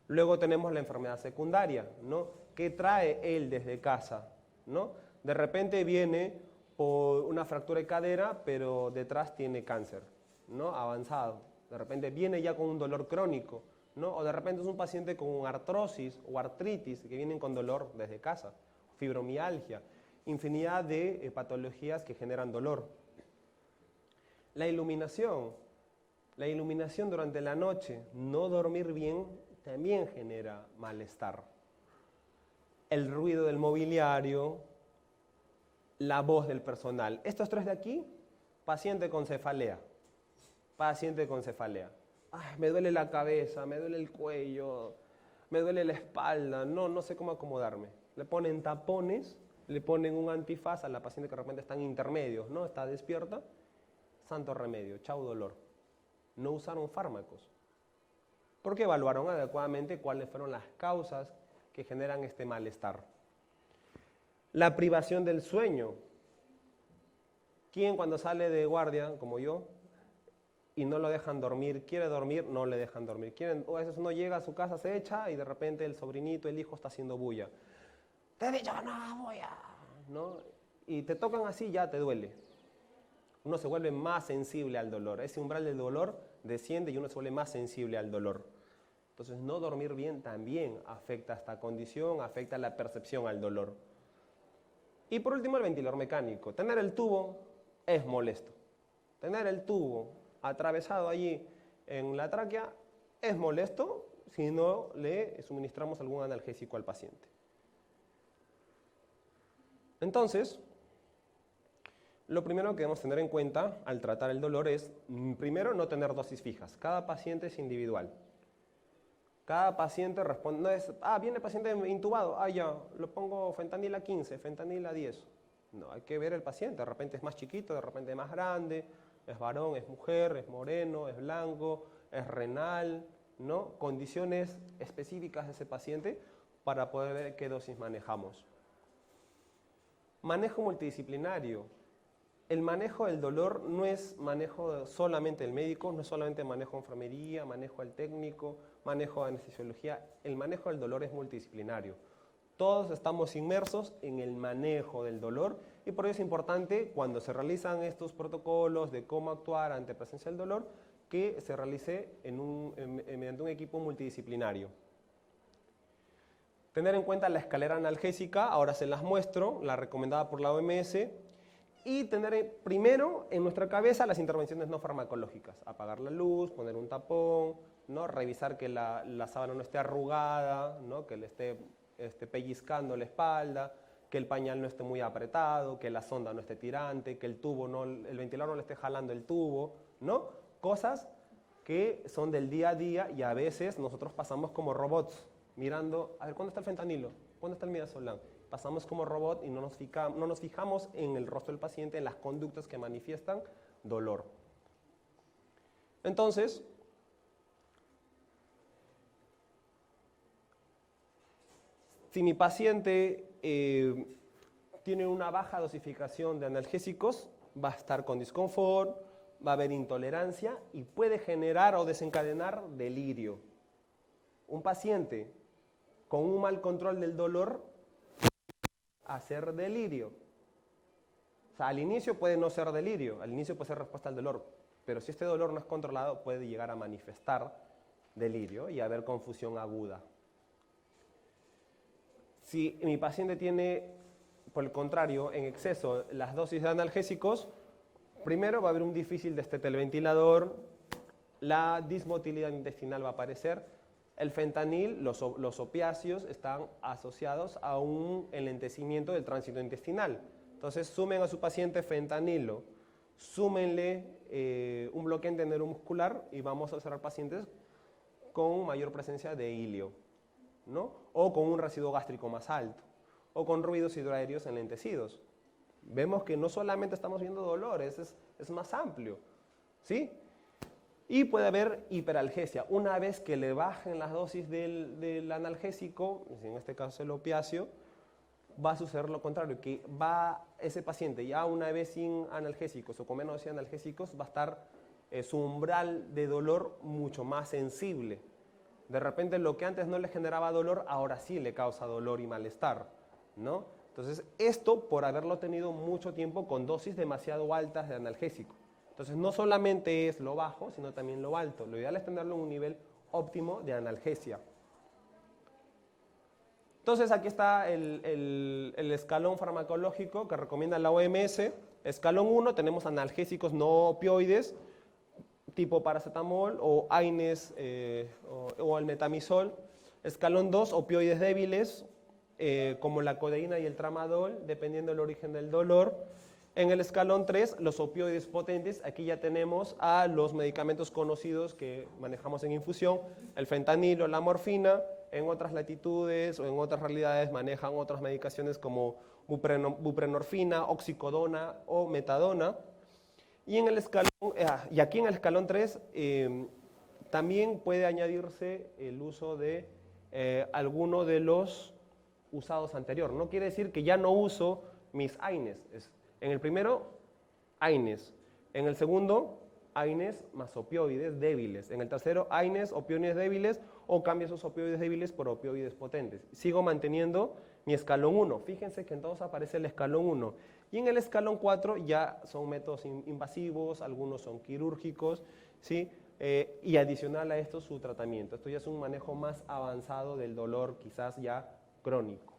Luego tenemos la enfermedad secundaria, ¿no? ¿Qué trae él desde casa, ¿no? De repente viene por una fractura de cadera, pero detrás tiene cáncer, ¿no? Avanzado. De repente viene ya con un dolor crónico, ¿no? O de repente es un paciente con artrosis o artritis que vienen con dolor desde casa, fibromialgia, infinidad de patologías que generan dolor. La iluminación durante la noche, no dormir bien, también genera malestar. El ruido del mobiliario, la voz del personal. Estos tres de aquí, paciente con cefalea. Paciente con cefalea. Ay, me duele la cabeza, me duele el cuello, me duele la espalda, no sé cómo acomodarme. Le ponen tapones, le ponen un antifaz a la paciente que de repente está en intermedios, ¿no? Está despierta, santo remedio, chau dolor. No usaron fármacos, porque evaluaron adecuadamente cuáles fueron las causas que generan este malestar. La privación del sueño. ¿Quién cuando sale de guardia, como yo, y no lo dejan dormir, quiere dormir, no le dejan dormir? O a veces uno llega a su casa, se echa y de repente el sobrinito, el hijo está haciendo bulla. Te he dicho no, bulla, ¿no? Y te tocan así, ya te duele. Uno se vuelve más sensible al dolor. Ese umbral del dolor desciende y uno se vuelve más sensible al dolor. Entonces, no dormir bien también afecta esta condición, afecta la percepción al dolor. Y por último, el ventilador mecánico. Tener el tubo es molesto. Tener el tubo atravesado allí en la tráquea es molesto si no le suministramos algún analgésico al paciente. Entonces, lo primero que debemos tener en cuenta al tratar el dolor es, primero, no tener dosis fijas. Cada paciente es individual. Cada paciente responde, no es, viene el paciente intubado, ya, lo pongo fentanil a 15, fentanil a 10. No, hay que ver el paciente, de repente es más chiquito, de repente es más grande, es varón, es mujer, es moreno, es blanco, es renal, ¿no? Condiciones específicas de ese paciente para poder ver qué dosis manejamos. Manejo multidisciplinario. El manejo del dolor no es manejo solamente del médico, no es solamente manejo de enfermería, manejo del técnico, manejo de anestesiología. El manejo del dolor es multidisciplinario. Todos estamos inmersos en el manejo del dolor y por eso es importante cuando se realizan estos protocolos de cómo actuar ante presencia del dolor que se realice mediante un equipo multidisciplinario. Tener en cuenta la escalera analgésica, ahora se las muestro, la recomendada por la OMS, y tener primero en nuestra cabeza las intervenciones no farmacológicas, apagar la luz, poner un tapón, ¿no? Revisar que la sábana no esté arrugada, ¿no? Que le esté pellizcando la espalda, que el pañal no esté muy apretado, que la sonda no esté tirante, que el ventilador no le esté jalando el tubo, ¿no? Cosas que son del día a día y a veces nosotros pasamos como robots, mirando, a ver, ¿cuándo está el fentanilo? ¿Cuándo está el midazolam? Pasamos como robot y no nos fijamos en el rostro del paciente, en las conductas que manifiestan dolor. Entonces, si mi paciente tiene una baja dosificación de analgésicos, va a estar con disconfort, va a haber intolerancia y puede generar o desencadenar delirio. Un paciente con un mal control del dolor hacer delirio. O sea, al inicio puede no ser delirio, al inicio puede ser respuesta al dolor, pero si este dolor no es controlado puede llegar a manifestar delirio y haber confusión aguda. Si mi paciente tiene, por el contrario, en exceso las dosis de analgésicos, primero va a haber un difícil destete del ventilador, la dismotilidad intestinal va a aparecer. El fentanil, los opiáceos, están asociados a un enlentecimiento del tránsito intestinal. Entonces, sumen a su paciente fentanilo, súmenle un bloqueante neuromuscular y vamos a observar pacientes con mayor presencia de hilio, ¿no? O con un residuo gástrico más alto, o con ruidos hidroaéreos enlentecidos. Vemos que no solamente estamos viendo dolores, es más amplio, ¿sí? Y puede haber hiperalgesia. Una vez que le bajen las dosis del analgésico, en este caso el opiáceo, va a suceder lo contrario, que ese paciente ya una vez sin analgésicos o con menos dosis de analgésicos va a estar su umbral de dolor mucho más sensible. De repente lo que antes no le generaba dolor, ahora sí le causa dolor y malestar, ¿no? Entonces esto por haberlo tenido mucho tiempo con dosis demasiado altas de analgésico. Entonces no solamente es lo bajo, sino también lo alto. Lo ideal es tenerlo en un nivel óptimo de analgesia. Entonces aquí está el escalón farmacológico que recomienda la OMS. Escalón 1 tenemos analgésicos no opioides, tipo paracetamol o AINES o el metamizol. Escalón 2, opioides débiles, como la codeína y el tramadol, dependiendo del origen del dolor. En el escalón 3, los opioides potentes, aquí ya tenemos a los medicamentos conocidos que manejamos en infusión, el fentanilo, la morfina. En otras latitudes o en otras realidades manejan otras medicaciones como buprenorfina, oxicodona o metadona. Y aquí en el escalón 3 también puede añadirse el uso de alguno de los usados anterior. No quiere decir que ya no uso mis AINES. En el primero, AINES. En el segundo, AINES más opioides débiles. En el tercero, AINES, opioides débiles, o cambio esos opioides débiles por opioides potentes. Sigo manteniendo mi escalón 1. Fíjense que en todos aparece el escalón 1. Y en el escalón 4 ya son métodos invasivos, algunos son quirúrgicos, ¿sí? Y adicional a esto su tratamiento. Esto ya es un manejo más avanzado del dolor, quizás ya crónico.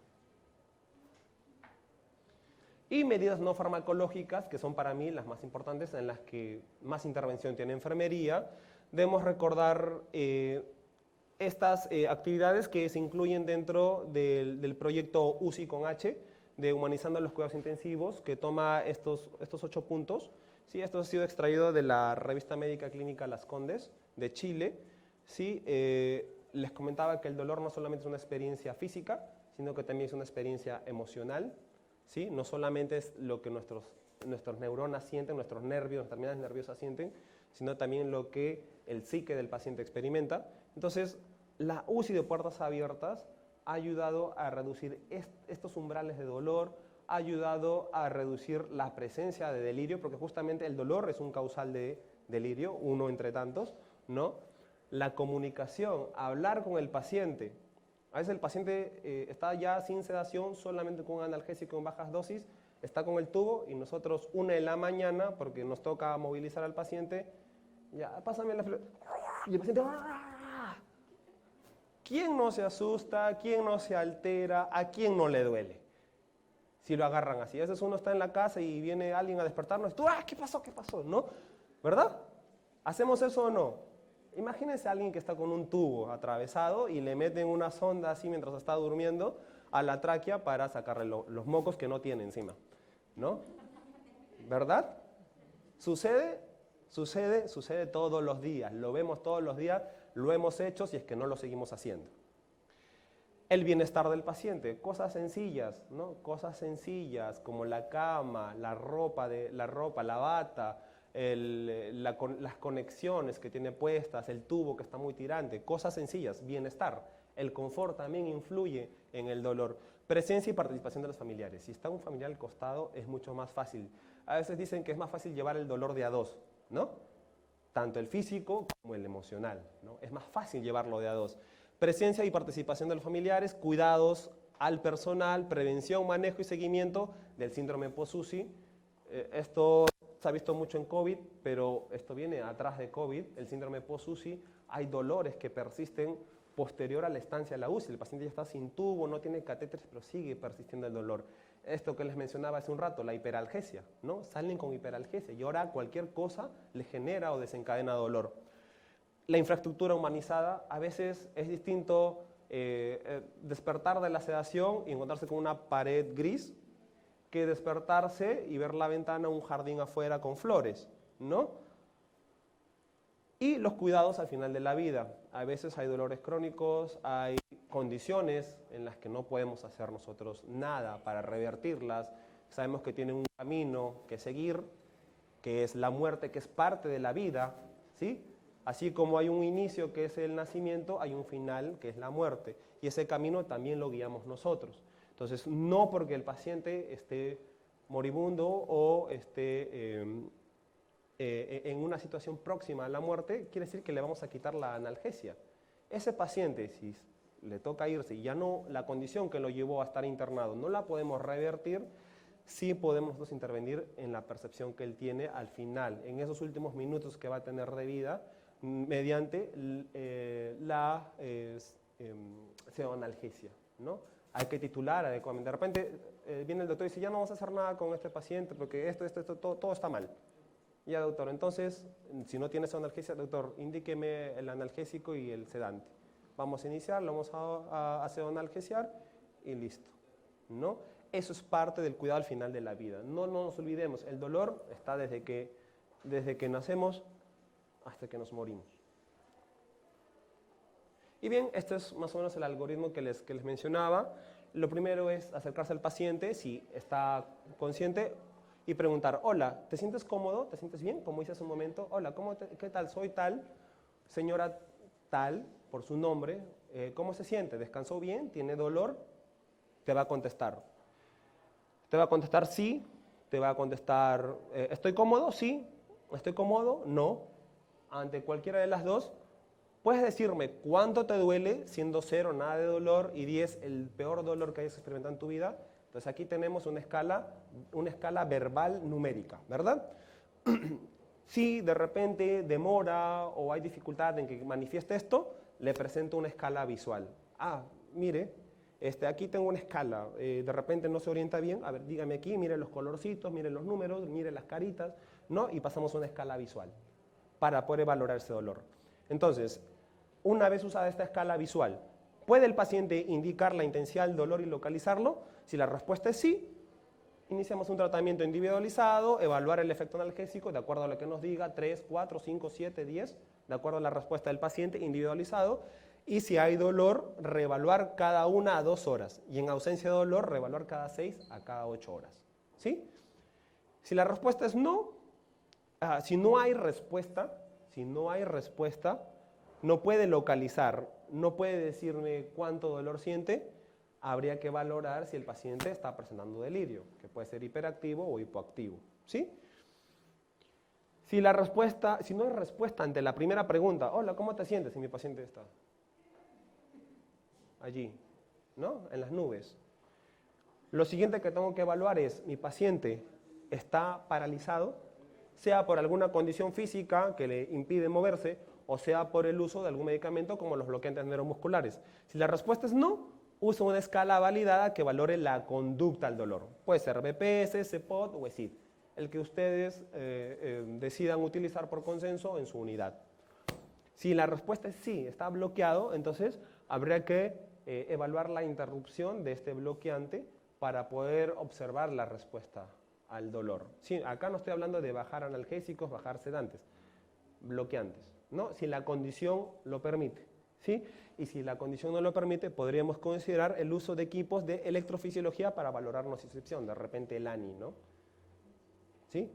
Y medidas no farmacológicas, que son para mí las más importantes, en las que más intervención tiene enfermería. Debemos recordar estas actividades que se incluyen dentro del proyecto UCI con H, de Humanizando los Cuidados Intensivos, que toma estos 8 puntos. ¿Sí? Esto ha sido extraído de la revista médica clínica Las Condes, de Chile. ¿Sí? Les comentaba que el dolor no solamente es una experiencia física, sino que también es una experiencia emocional. ¿Sí? No solamente es lo que nuestras neuronas sienten, nuestros nervios, nuestras terminales nerviosas sienten, sino también lo que el psique del paciente experimenta. Entonces, la UCI de puertas abiertas ha ayudado a reducir estos umbrales de dolor, ha ayudado a reducir la presencia de delirio, porque justamente el dolor es un causal de delirio, uno entre tantos, ¿no? La comunicación, hablar con el paciente. A veces el paciente está ya sin sedación, solamente con un analgésico en bajas dosis, está con el tubo y nosotros 1 de la mañana, porque nos toca movilizar al paciente, ya, pásame la flor. Y el paciente, ¡ah! ¿Quién no se asusta? ¿Quién no se altera? ¿A quién no le duele? Si lo agarran así. A veces uno está en la casa y viene alguien a despertarnos, tú, ¿qué pasó? ¿Qué pasó? ¿No? ¿Verdad? ¿Hacemos eso o no? Imagínense a alguien que está con un tubo atravesado y le meten una sonda así mientras está durmiendo a la tráquea para sacarle los mocos que no tiene encima, ¿no? ¿Verdad? ¿Sucede? Sucede todos los días, lo vemos todos los días, lo hemos hecho si es que no lo seguimos haciendo. El bienestar del paciente, cosas sencillas, ¿no? Cosas sencillas como la cama, la ropa, la bata, las conexiones que tiene puestas, el tubo que está muy tirante, cosas sencillas, bienestar. El confort también influye en el dolor. Presencia y participación de los familiares. Si está un familiar al costado es mucho más fácil. A veces dicen que es más fácil llevar el dolor de a dos, ¿no? Tanto el físico como el emocional, ¿no? Es más fácil llevarlo de a dos. Presencia y participación de los familiares, cuidados al personal, prevención, manejo y seguimiento del síndrome post-UCI. Esto se ha visto mucho en COVID, pero esto viene atrás de COVID, el síndrome post-UCI. Hay dolores que persisten posterior a la estancia de la UCI. El paciente ya está sin tubo, no tiene catéteres, pero sigue persistiendo el dolor. Esto que les mencionaba hace un rato, la hiperalgesia, ¿no? Salen con hiperalgesia y ahora cualquier cosa les genera o desencadena dolor. La infraestructura humanizada, a veces es distinto despertar de la sedación y encontrarse con una pared gris que despertarse y ver la ventana, un jardín afuera con flores, ¿no? Y los cuidados al final de la vida. A veces hay dolores crónicos, hay condiciones en las que no podemos hacer nosotros nada para revertirlas. Sabemos que tienen un camino que seguir, que es la muerte, que es parte de la vida, ¿sí? Así como hay un inicio que es el nacimiento, hay un final que es la muerte. Y ese camino también lo guiamos nosotros. Entonces, no porque el paciente esté moribundo o esté en una situación próxima a la muerte, quiere decir que le vamos a quitar la analgesia. Ese paciente, si le toca irse y ya no, la condición que lo llevó a estar internado no la podemos revertir, sí podemos nosotros intervenir en la percepción que él tiene al final, en esos últimos minutos que va a tener de vida, mediante la pseudoanalgesia, ¿no? Hay que titular adecuadamente. De repente viene el doctor y dice, ya no vamos a hacer nada con este paciente porque esto, todo está mal. Ya, doctor, entonces, si no tiene pseudoanalgesia, doctor, indíqueme el analgésico y el sedante. Vamos a iniciar, lo vamos a pseudoanalgesiar y listo, ¿no? Eso es parte del cuidado al final de la vida. No nos olvidemos, el dolor está desde que nacemos hasta que nos morimos. Y bien, este es más o menos el algoritmo que les mencionaba. Lo primero es acercarse al paciente, si está consciente, y preguntar, hola, ¿te sientes cómodo? ¿Te sientes bien? Como hice hace un momento, hola, ¿qué tal? Soy tal, señora tal, por su nombre, ¿cómo se siente? ¿Descansó bien? ¿Tiene dolor? Te va a contestar. Te va a contestar sí, te va a contestar, ¿estoy cómodo? Sí, ¿estoy cómodo? No. Ante cualquiera de las dos, puedes decirme cuánto te duele, siendo 0, nada de dolor, y 10, el peor dolor que hayas experimentado en tu vida. Entonces aquí tenemos una escala verbal numérica, ¿verdad? Si de repente demora o hay dificultad en que manifieste esto, le presento una escala visual. Mire, aquí tengo una escala, de repente no se orienta bien, a ver, dígame aquí, mire los colorcitos, mire los números, mire las caritas, ¿no? Y pasamos a una escala visual para poder valorar ese dolor. Entonces, una vez usada esta escala visual, ¿puede el paciente indicar la intensidad del dolor y localizarlo? Si la respuesta es sí, iniciamos un tratamiento individualizado, evaluar el efecto analgésico de acuerdo a lo que nos diga, 3, 4, 5, 7, 10, de acuerdo a la respuesta del paciente individualizado. Y si hay dolor, reevaluar cada 1 a 2 horas. Y en ausencia de dolor, reevaluar cada 6 a cada 8 horas. ¿Sí? Si la respuesta es no, si no hay respuesta, no puede localizar, no puede decirme cuánto dolor siente, habría que valorar si el paciente está presentando delirio, que puede ser hiperactivo o hipoactivo. ¿Sí? Si no hay respuesta ante la primera pregunta, hola, ¿cómo te sientes? Si mi paciente está allí, ¿no? En las nubes. Lo siguiente que tengo que evaluar es, mi paciente está paralizado, sea por alguna condición física que le impide moverse, o sea por el uso de algún medicamento como los bloqueantes neuromusculares. Si la respuesta es no, uso una escala validada que valore la conducta al dolor. Puede ser BPS, CPOT o ESID, el que ustedes decidan utilizar por consenso en su unidad. Si la respuesta es sí, está bloqueado, entonces habría que evaluar la interrupción de este bloqueante para poder observar la respuesta al dolor. Sí, acá no estoy hablando de bajar analgésicos, bajar sedantes, bloqueantes, ¿no? Si la condición lo permite, ¿sí? Y si la condición no lo permite, podríamos considerar el uso de equipos de electrofisiología para valorar nocicepción, de repente el ANI, ¿no? ¿Sí?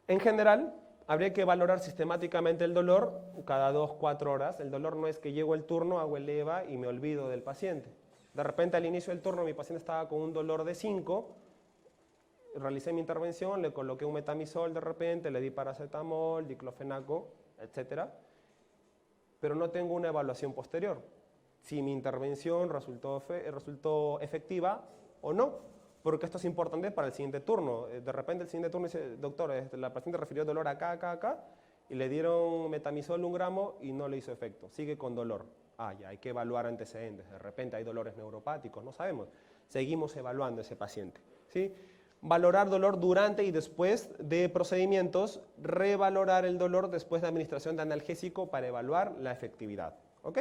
En general, habría que valorar sistemáticamente el dolor cada 2, 4 horas. El dolor no es que llego el turno, hago el EVA y me olvido del paciente. De repente al inicio del turno mi paciente estaba con un dolor de 5, realicé mi intervención, le coloqué un metamizol de repente, le di paracetamol, diclofenaco, etc. Pero no tengo una evaluación posterior. Si mi intervención resultó efectiva o no. Porque esto es importante para el siguiente turno. De repente el siguiente turno dice, doctor, la paciente refirió dolor acá, acá, acá, y le dieron metamizol 1 gramo y no le hizo efecto. Sigue con dolor. Ya hay que evaluar antecedentes. De repente hay dolores neuropáticos, no sabemos. Seguimos evaluando a ese paciente. ¿Sí? Valorar dolor durante y después de procedimientos, revalorar el dolor después de administración de analgésico para evaluar la efectividad. ¿Ok?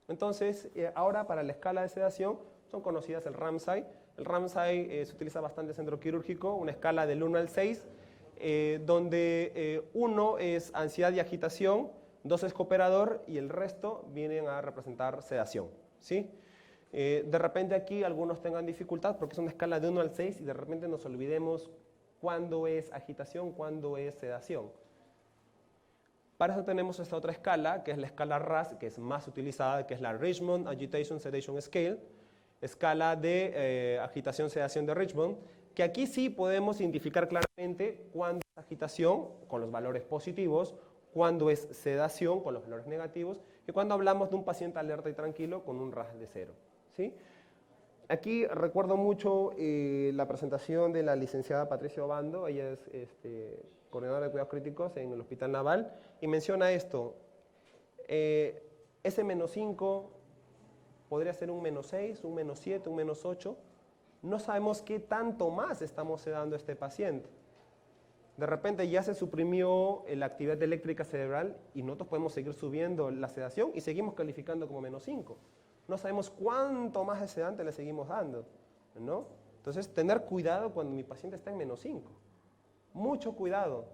Entonces, ahora para la escala de sedación, son conocidas el Ramsay. El Ramsay se utiliza bastante en centro quirúrgico, una escala del 1 al 6, donde 1 es ansiedad y agitación, 2 es cooperador y el resto vienen a representar sedación. ¿Sí? De repente aquí algunos tengan dificultad porque es una escala de 1 al 6 y de repente nos olvidemos cuándo es agitación, cuándo es sedación. Para eso tenemos esta otra escala, que es la escala RASS, que es más utilizada, que es la Richmond Agitation Sedation Scale, escala de agitación-sedación de Richmond, que aquí sí podemos identificar claramente cuándo es agitación con los valores positivos, cuándo es sedación con los valores negativos y cuando hablamos de un paciente alerta y tranquilo con un RASS de 0. ¿Sí? Aquí recuerdo mucho la presentación de la licenciada Patricia Obando, ella es coordinadora de cuidados críticos en el Hospital Naval, y menciona esto, ese -5 podría ser un -6, un -7, un -8, no sabemos qué tanto más estamos sedando a este paciente. De repente ya se suprimió la actividad eléctrica cerebral y nosotros podemos seguir subiendo la sedación y seguimos calificando como -5. No sabemos cuánto más de sedante le seguimos dando, ¿no? Entonces, tener cuidado cuando mi paciente está en -5. Mucho cuidado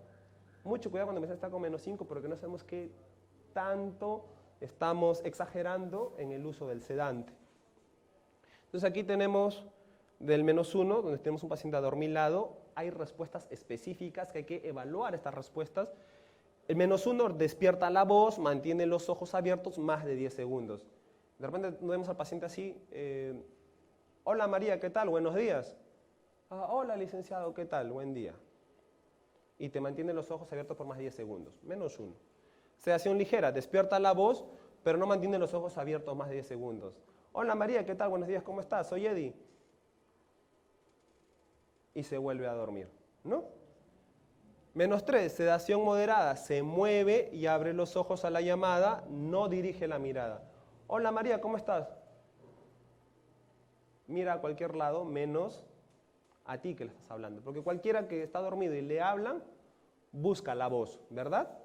cuando mi paciente está con -5 porque no sabemos qué tanto estamos exagerando en el uso del sedante. Entonces aquí tenemos del -1, donde tenemos un paciente adormilado, hay respuestas específicas que hay que evaluar estas respuestas. El -1 despierta la voz, mantiene los ojos abiertos más de 10 segundos. De repente vemos al paciente así, hola María, ¿qué tal? Buenos días. Hola licenciado, ¿qué tal? Buen día. Y te mantiene los ojos abiertos por más de 10 segundos, -1. Sedación ligera, despierta la voz, pero no mantiene los ojos abiertos más de 10 segundos. Hola María, ¿qué tal? Buenos días, ¿cómo estás? Soy Eddie. Y se vuelve a dormir, ¿no? -3, sedación moderada, se mueve y abre los ojos a la llamada, no dirige la mirada. Hola María, ¿cómo estás? Mira a cualquier lado, menos a ti que le estás hablando. Porque cualquiera que está dormido y le hablan, busca la voz, ¿verdad?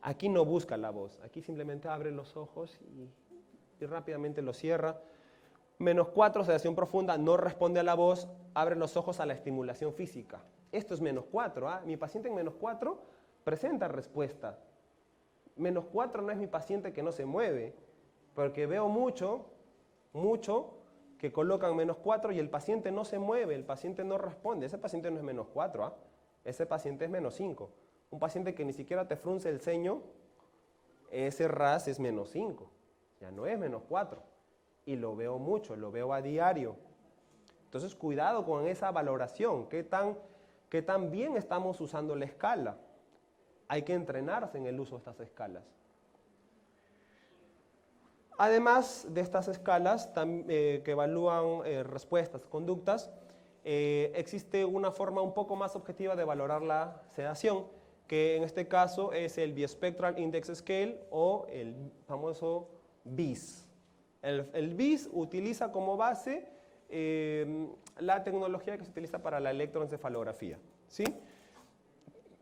Aquí no busca la voz, aquí simplemente abre los ojos y rápidamente los cierra. -4, sedación profunda, no responde a la voz, abre los ojos a la estimulación física. Esto es -4, ¿ah? Mi paciente en -4 presenta respuesta. -4 no es mi paciente que no se mueve, porque veo mucho que colocan -4 y el paciente no se mueve, el paciente no responde. Ese paciente no es -4, ¿ah? Ese paciente es -5. Un paciente que ni siquiera te frunce el ceño, ese RAS es -5, ya no es -4. Y lo veo mucho, lo veo a diario. Entonces, cuidado con esa valoración, qué tan bien estamos usando la escala. Hay que entrenarse en el uso de estas escalas. Además de estas escalas que evalúan respuestas, conductas, existe una forma un poco más objetiva de valorar la sedación, que en este caso es el Bispectral Index Scale o el famoso BIS. El BIS utiliza como base la tecnología que se utiliza para la electroencefalografía, ¿sí?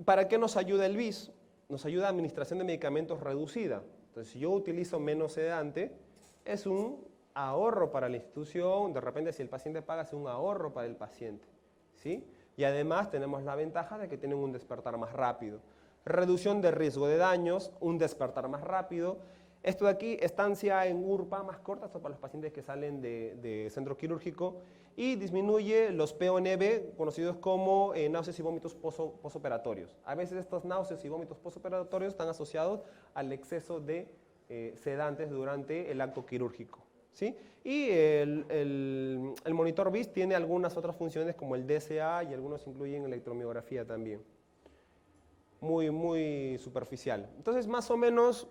¿Para qué nos ayuda el BIS? Nos ayuda a administración de medicamentos reducida. Entonces, si yo utilizo menos sedante, es un ahorro para la institución, de repente si el paciente paga es un ahorro para el paciente, ¿sí? Y además tenemos la ventaja de que tienen un despertar más rápido. Reducción de riesgo de daños, un despertar más rápido. Esto de aquí, estancia en URPA más corta, esto para los pacientes que salen de centro quirúrgico, y disminuye los PONV, conocidos como náuseas y vómitos posoperatorios. A veces estos náuseas y vómitos posoperatorios están asociados al exceso de sedantes durante el acto quirúrgico, ¿sí? Y el monitor BIS tiene algunas otras funciones como el DSA y algunos incluyen electromiografía también. Muy superficial. Entonces, más o menos,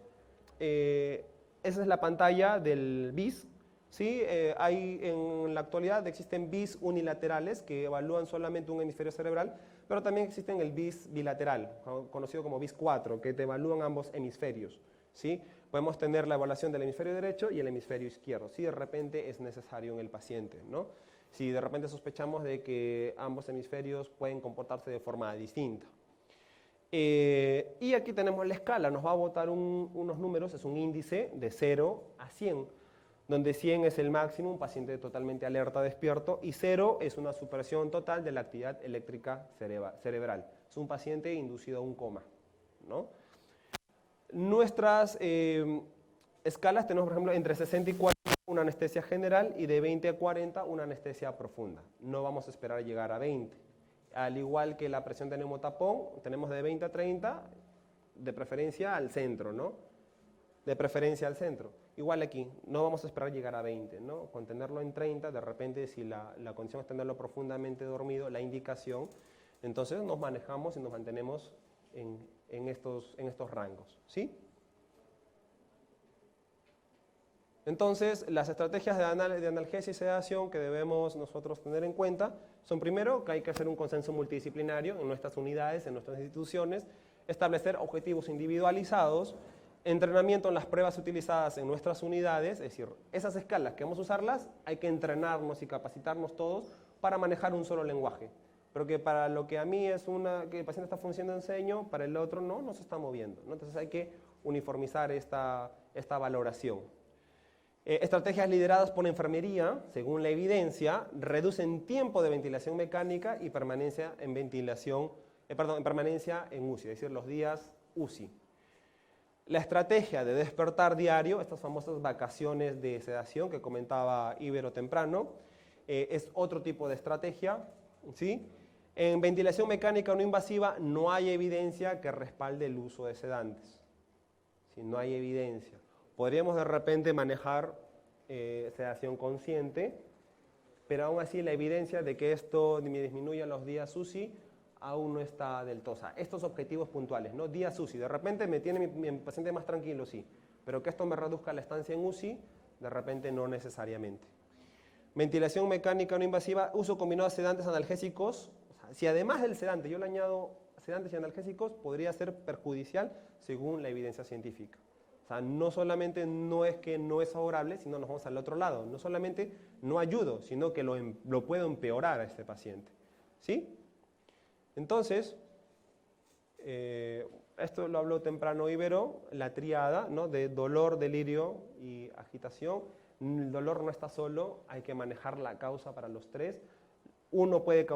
esa es la pantalla del BIS. ¿Sí? En la actualidad existen BIS unilaterales que evalúan solamente un hemisferio cerebral, pero también existen el BIS bilateral, conocido como BIS 4, que te evalúan ambos hemisferios, ¿sí? Podemos tener la evaluación del hemisferio derecho y el hemisferio izquierdo, si de repente es necesario en el paciente, ¿no? Si de repente sospechamos de que ambos hemisferios pueden comportarse de forma distinta. Y aquí tenemos la escala, nos va a botar unos números, es un índice de 0 a 100, donde 100 es el máximo, un paciente totalmente alerta, despierto, y 0 es una supresión total de la actividad eléctrica cerebral. Es un paciente inducido a un coma, ¿no? Nuestras escalas tenemos, por ejemplo, entre 60 y 40 una anestesia general y de 20 a 40 una anestesia profunda. No vamos a esperar a llegar a 20. Al igual que la presión de neumotapón, tenemos de 20 a 30, de preferencia al centro, ¿no? De preferencia al centro. Igual aquí, no vamos a esperar llegar a 20, ¿no? Con tenerlo en 30, de repente si la condición es tenerlo profundamente dormido, la indicación, entonces nos manejamos y nos mantenemos en estos rangos, ¿sí? Entonces, las estrategias de analgesia y sedación que debemos nosotros tener en cuenta son, primero, que hay que hacer un consenso multidisciplinario en nuestras unidades, en nuestras instituciones, establecer objetivos individualizados, entrenamiento en las pruebas utilizadas en nuestras unidades, es decir, esas escalas que vamos a usarlas, hay que entrenarnos y capacitarnos todos para manejar un solo lenguaje. Porque para lo que a mí es que el paciente está funcionando en ceño, para el otro no se está moviendo, ¿no? Entonces hay que uniformizar esta valoración. Estrategias lideradas por enfermería, según la evidencia, reducen tiempo de ventilación mecánica y permanencia en permanencia en UCI, es decir, los días UCI. La estrategia de despertar diario, estas famosas vacaciones de sedación que comentaba Ibero temprano, es otro tipo de estrategia, ¿sí? En ventilación mecánica no invasiva no hay evidencia que respalde el uso de sedantes, ¿sí? No hay evidencia. Podríamos de repente manejar sedación consciente, pero aún así la evidencia de que esto disminuya los días UCI aún no está del todo. O sea, estos objetivos puntuales, ¿no? Días UCI, de repente me tiene mi paciente más tranquilo, sí, pero que esto me reduzca la estancia en UCI, de repente no necesariamente. Ventilación mecánica no invasiva, uso combinado de sedantes analgésicos. O sea, si además del sedante yo le añado sedantes y analgésicos, podría ser perjudicial según la evidencia científica. O sea, no solamente no es que no es favorable, sino nos vamos al otro lado. No solamente no ayudo, sino que lo puedo empeorar a este paciente, ¿sí? Entonces, esto lo habló temprano Ibero, la tríada, ¿no? De dolor, delirio y agitación. El dolor no está solo, hay que manejar la causa para los tres. Uno puede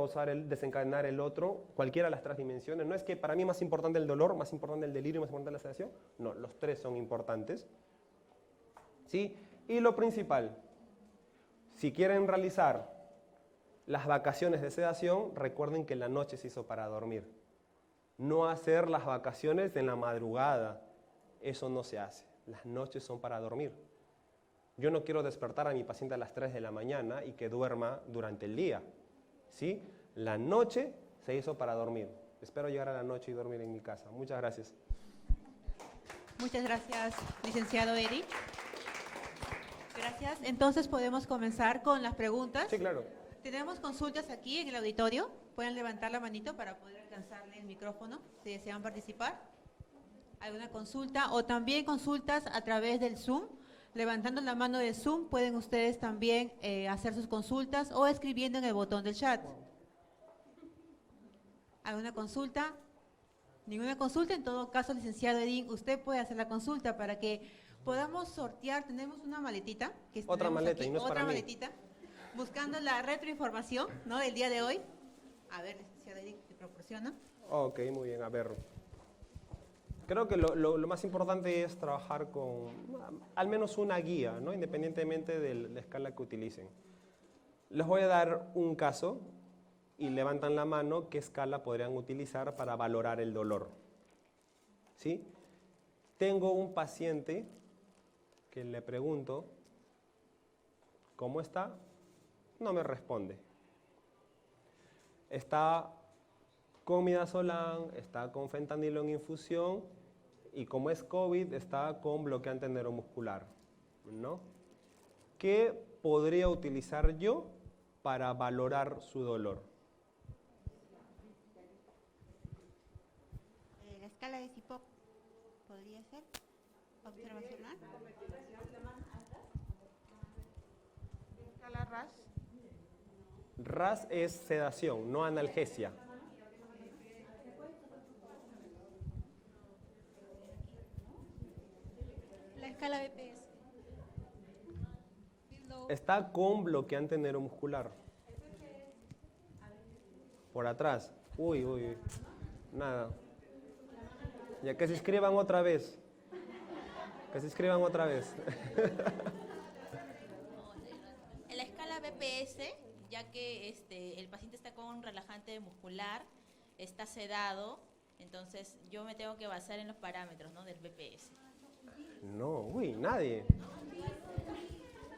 desencadenar el otro, cualquiera de las tres dimensiones. No es que para mí más importante el dolor, más importante el delirio, más importante la sedación. No, los tres son importantes. ¿Sí? Y lo principal, si quieren realizar las vacaciones de sedación, recuerden que la noche se hizo para dormir. No hacer las vacaciones en la madrugada, eso no se hace. Las noches son para dormir. Yo no quiero despertar a mi paciente a las 3 de la mañana y que duerma durante el día. ¿Sí? La noche se hizo para dormir. Espero llegar a la noche y dormir en mi casa. Muchas gracias. Muchas gracias, licenciado Eric. Gracias. Entonces podemos comenzar con las preguntas. Sí, claro. Tenemos consultas aquí en el auditorio. Pueden levantar la manito para poder alcanzarle el micrófono si desean participar. ¿Alguna consulta? O también consultas a través del Zoom. Levantando la mano del Zoom pueden ustedes también hacer sus consultas o escribiendo en el botón del chat. ¿Alguna consulta? Ninguna consulta. En todo caso, licenciado Edín, usted puede hacer la consulta para que podamos sortear. Tenemos una maletita. Otra maleta aquí, y no es otra para mí. maletita. Buscando la retroinformación, ¿no?, del día de hoy. A ver, licenciado Edín, ¿te proporciona? Ok, muy bien. A ver. Creo que lo más importante es trabajar con al menos una guía, ¿no? Independientemente de la escala que utilicen. Les voy a dar un caso y levantan la mano qué escala podrían utilizar para valorar el dolor. ¿Sí? Tengo un paciente que le pregunto, ¿cómo está? No me responde. Está con midazolam, está con fentanilo en infusión y como es COVID está con bloqueante neuromuscular, ¿no? ¿Qué podría utilizar yo para valorar su dolor? La escala de CIPOC podría ser observacional. Escala RAS. RAS es sedación, no analgesia. La escala BPS. Está con bloqueante neuromuscular. Por atrás. Uy, uy. Nada. Ya que se inscriban otra vez. Que se inscriban otra vez. En la escala BPS, ya que el paciente está con un relajante muscular, está sedado, entonces yo me tengo que basar en los parámetros, ¿no?, del BPS. No, uy, nadie.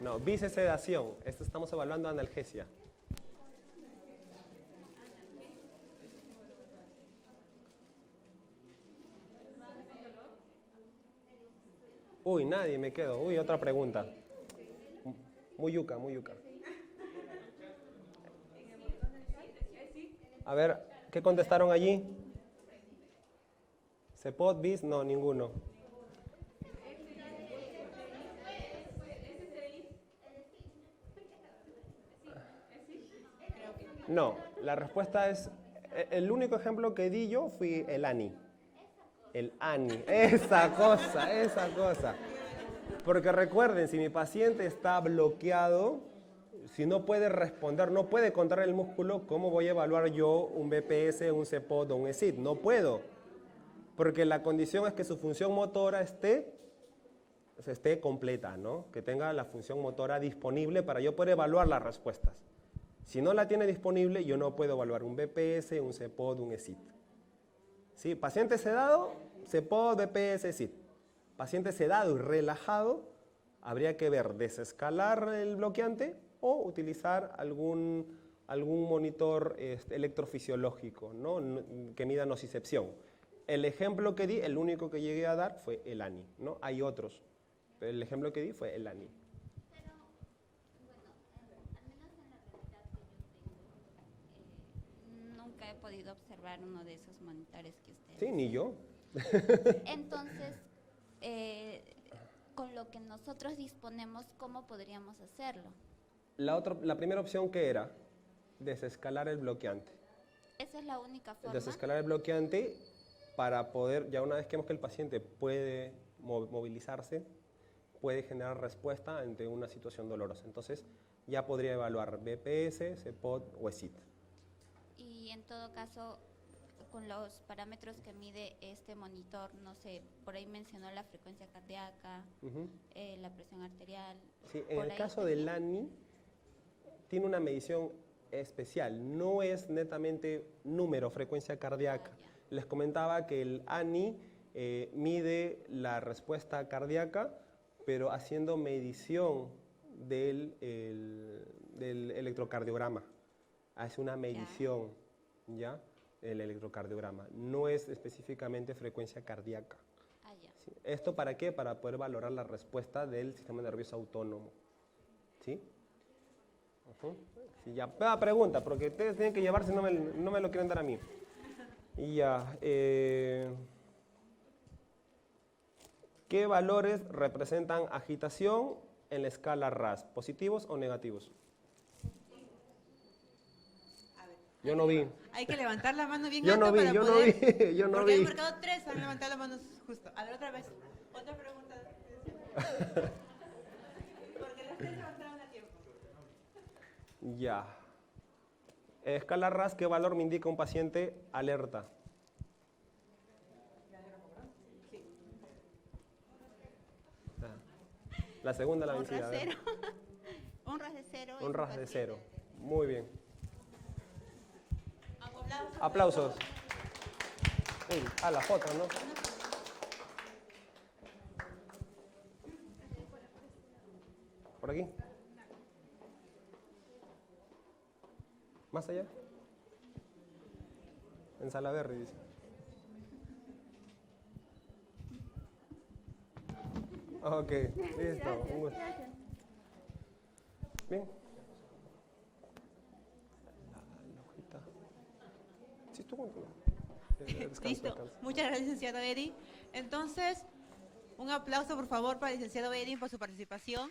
No, bisedación. Esto estamos evaluando analgesia. Uy, nadie, me quedo. Uy, otra pregunta. Muy yuca, muy yuca. A ver, ¿qué contestaron allí? ¿Cepot, bis? No, ninguno. No, la respuesta es, el único ejemplo que di yo fue el ANI. El ANI, esa cosa. Porque recuerden, si mi paciente está bloqueado, si no puede responder, no puede contraer el músculo, ¿cómo voy a evaluar yo un BPS, un CEPOT o un ESID? No puedo, porque la condición es que su función motora esté completa, ¿no? Que tenga la función motora disponible para yo poder evaluar las respuestas. Si no la tiene disponible, yo no puedo evaluar un BPS, un CEPOT, un ESID. ¿Sí? Paciente sedado, CEPOT, BPS, ESID. Paciente sedado y relajado, habría que ver desescalar el bloqueante o utilizar algún monitor electrofisiológico, ¿no?, que mida nocicepción. El ejemplo que di, el único que llegué a dar fue el ANI, ¿no? Hay otros, pero el ejemplo que di fue el ANI. Pero, bueno, al menos en la realidad que yo tengo, nunca he podido observar uno de esos monitores que ustedes. Sí, ni yo. Entonces, con lo que nosotros disponemos, ¿cómo podríamos hacerlo? La primera opción, ¿qué era? Desescalar el bloqueante. Esa es la única forma. Desescalar el bloqueante para poder, ya una vez que vemos que el paciente puede movilizarse, puede generar respuesta ante una situación dolorosa. Entonces, ya podría evaluar BPS, CPOT o ESIT. Y en todo caso, con los parámetros que mide este monitor, no sé, por ahí mencionó la frecuencia cardíaca, la presión arterial. Sí, en por el ahí caso del también. ANI, tiene una medición especial, no es netamente número, frecuencia cardíaca. Ah, ya. Les comentaba que el ANI mide la respuesta cardíaca, pero haciendo medición del electrocardiograma. Hace una medición, ¿ya? El electrocardiograma. No es específicamente frecuencia cardíaca. Ah, ya. ¿Sí? ¿Esto para qué? Para poder valorar la respuesta del sistema nervioso autónomo. ¿Sí? Sí, ya. Pregunta, porque ustedes tienen que llevarse, no me lo quieren dar a mí. Y ya. ¿Qué valores representan agitación en la escala RAS? ¿Positivos o negativos? Yo no vi. Hay que levantar la mano bien Yo alto no vi, para yo no poder... vi, yo no porque vi. han marcado 3, han levantado las manos justo. A ver, otra vez. Otra pregunta. Porque las 3 levantaron a tiempo. Ya. Escala RAS, ¿qué valor me indica un paciente alerta? La segunda, la Un vencida. a ver. rasero. Un ras de cero. Un es RAS de paciente. 0. Muy bien. Aplausos. Aplausos. Uy, la foto, ¿no? ¿Por aquí? ¿Más allá? En Salaberry, dice. Ok, listo. Un gusto. Bien. La hojita. Sí, estuvo contigo. Listo. Muchas gracias, licenciado Eddie. Entonces, un aplauso, por favor, para el licenciado Eddie por su participación.